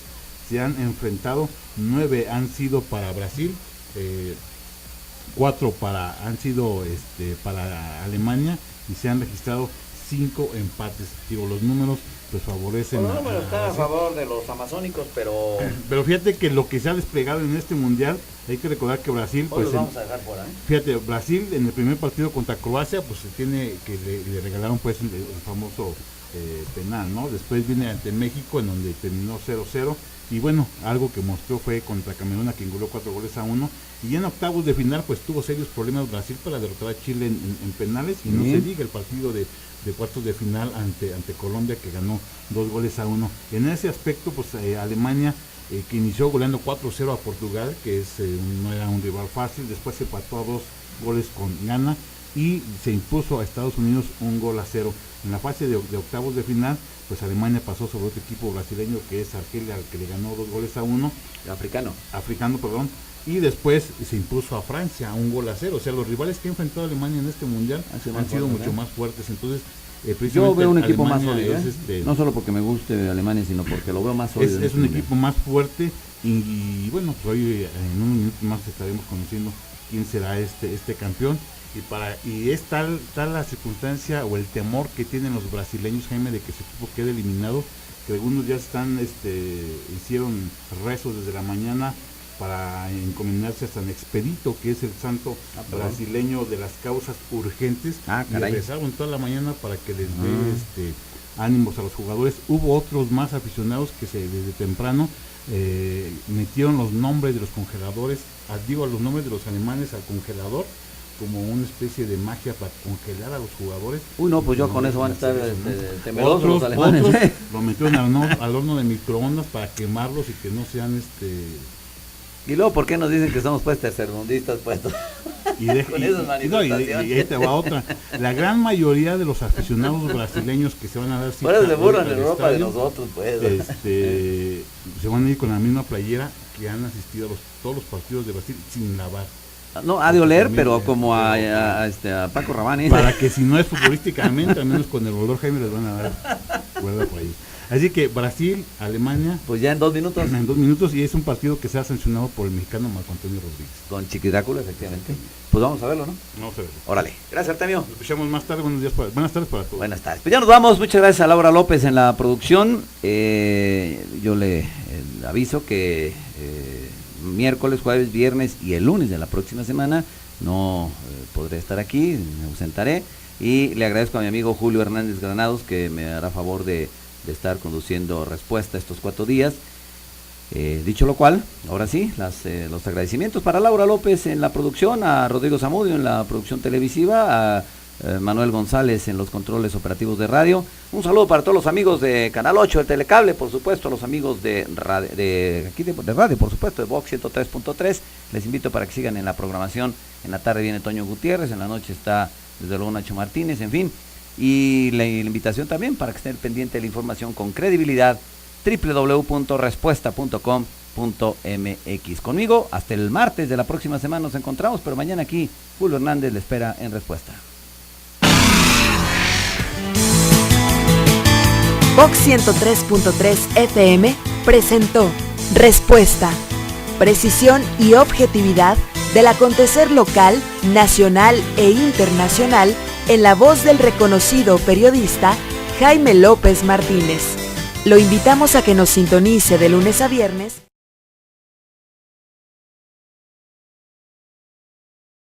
se han enfrentado, 9 han sido para Brasil, 4 han sido para Alemania, y se han registrado 5 empates. Digo, los números pues favorecen. Los números están a favor de los amazónicos, pero fíjate que lo que se ha desplegado en este mundial, hay que recordar que Brasil, pues los vamos a dejar fuera, fíjate, Brasil en el primer partido contra Croacia, pues se tiene que le regalaron pues el famoso penal, ¿no? Después viene ante México, en donde terminó 0-0, y bueno, algo que mostró fue contra Camerún, que engoló 4-1, y en octavos de final pues tuvo serios problemas Brasil para derrotar a Chile en penales, y no se diga el partido de cuartos de final ante Colombia, que ganó 2-1. En ese aspecto, pues Alemania, que inició goleando 4-0 a Portugal, que no era un rival fácil, después se empató a 2 goles con Ghana, y se impuso a Estados Unidos 1-0. En la fase de octavos de final, pues Alemania pasó sobre otro equipo brasileño, que es Argelia, al que le ganó 2-1. Africano, perdón. Y después se impuso a Francia 1-0. O sea, los rivales que ha enfrentado Alemania en este mundial han sido mucho más fuertes. Entonces, yo veo un equipo más sólido, no solo porque me guste Alemania, sino porque lo veo más sólido. Es un equipo más fuerte, y bueno, pues hoy en un minuto más estaremos conociendo quién será este campeón. Y es tal la circunstancia o el temor que tienen los brasileños, Jaime, de que su equipo quede eliminado, que algunos ya hicieron rezos desde la mañana para encomendarse a San Expedito, que es el santo brasileño de las causas urgentes, y rezaron toda la mañana para que les dé ánimos a los jugadores. Hubo otros más aficionados que desde temprano metieron los nombres de los congeladores, los nombres de los alemanes al congelador, como una especie de magia para congelar a los jugadores. Pues yo con eso van a estar temerosos los alemanes. Otros lo metieron al horno de microondas para quemarlos y que no sean Y luego, ¿por qué nos dicen que somos pues tercermundistas pues? Y ahí te va otra. La gran mayoría de los aficionados brasileños que se van a dar cita, se burlan en Europa de nosotros pues. Se van a ir con la misma playera que han asistido a todos los partidos de Brasil sin lavar. No, ha de oler, pero como a Paco Rabanne. Para que si no es futbolísticamente, al menos con el olor, Jaime, les van a dar cuerda por ahí. Así que Brasil, Alemania. Pues ya en 2 minutos. En 2 minutos, y es un partido que se ha sancionado por el mexicano Marco Antonio Rodríguez. Con Chiquiráculo, efectivamente. Pues vamos a verlo, ¿no? Vamos a verlo. Órale. Gracias, Artemio. Nos escuchamos más tarde. Buenas tardes para todos. Buenas tardes. Pues ya nos vamos. Muchas gracias a Laura López en la producción. Yo le aviso que miércoles, jueves, viernes y el lunes de la próxima semana no podré estar aquí, me ausentaré, y le agradezco a mi amigo Julio Hernández Granados, que me hará favor de estar conduciendo Respuesta estos 4 días. Dicho lo cual, ahora sí, los agradecimientos para Laura López en la producción, a Rodrigo Zamudio en la producción televisiva, a Manuel González en los controles operativos de radio. Un saludo para todos los amigos de Canal 8, el Telecable, por supuesto, a los amigos de radio, por supuesto, de Vox 103.3. Les invito para que sigan en la programación. En la tarde viene Toño Gutiérrez, en la noche está desde luego Nacho Martínez, en fin. Y la invitación también para que estén pendientes de la información con credibilidad, www.respuesta.com.mx. Conmigo, hasta el martes de la próxima semana nos encontramos, pero mañana aquí Julio Hernández le espera en Respuesta. Vox 103.3 FM presentó Respuesta, precisión y objetividad del acontecer local, nacional e internacional en la voz del reconocido periodista Jaime López Martínez. Lo invitamos a que nos sintonice de lunes a viernes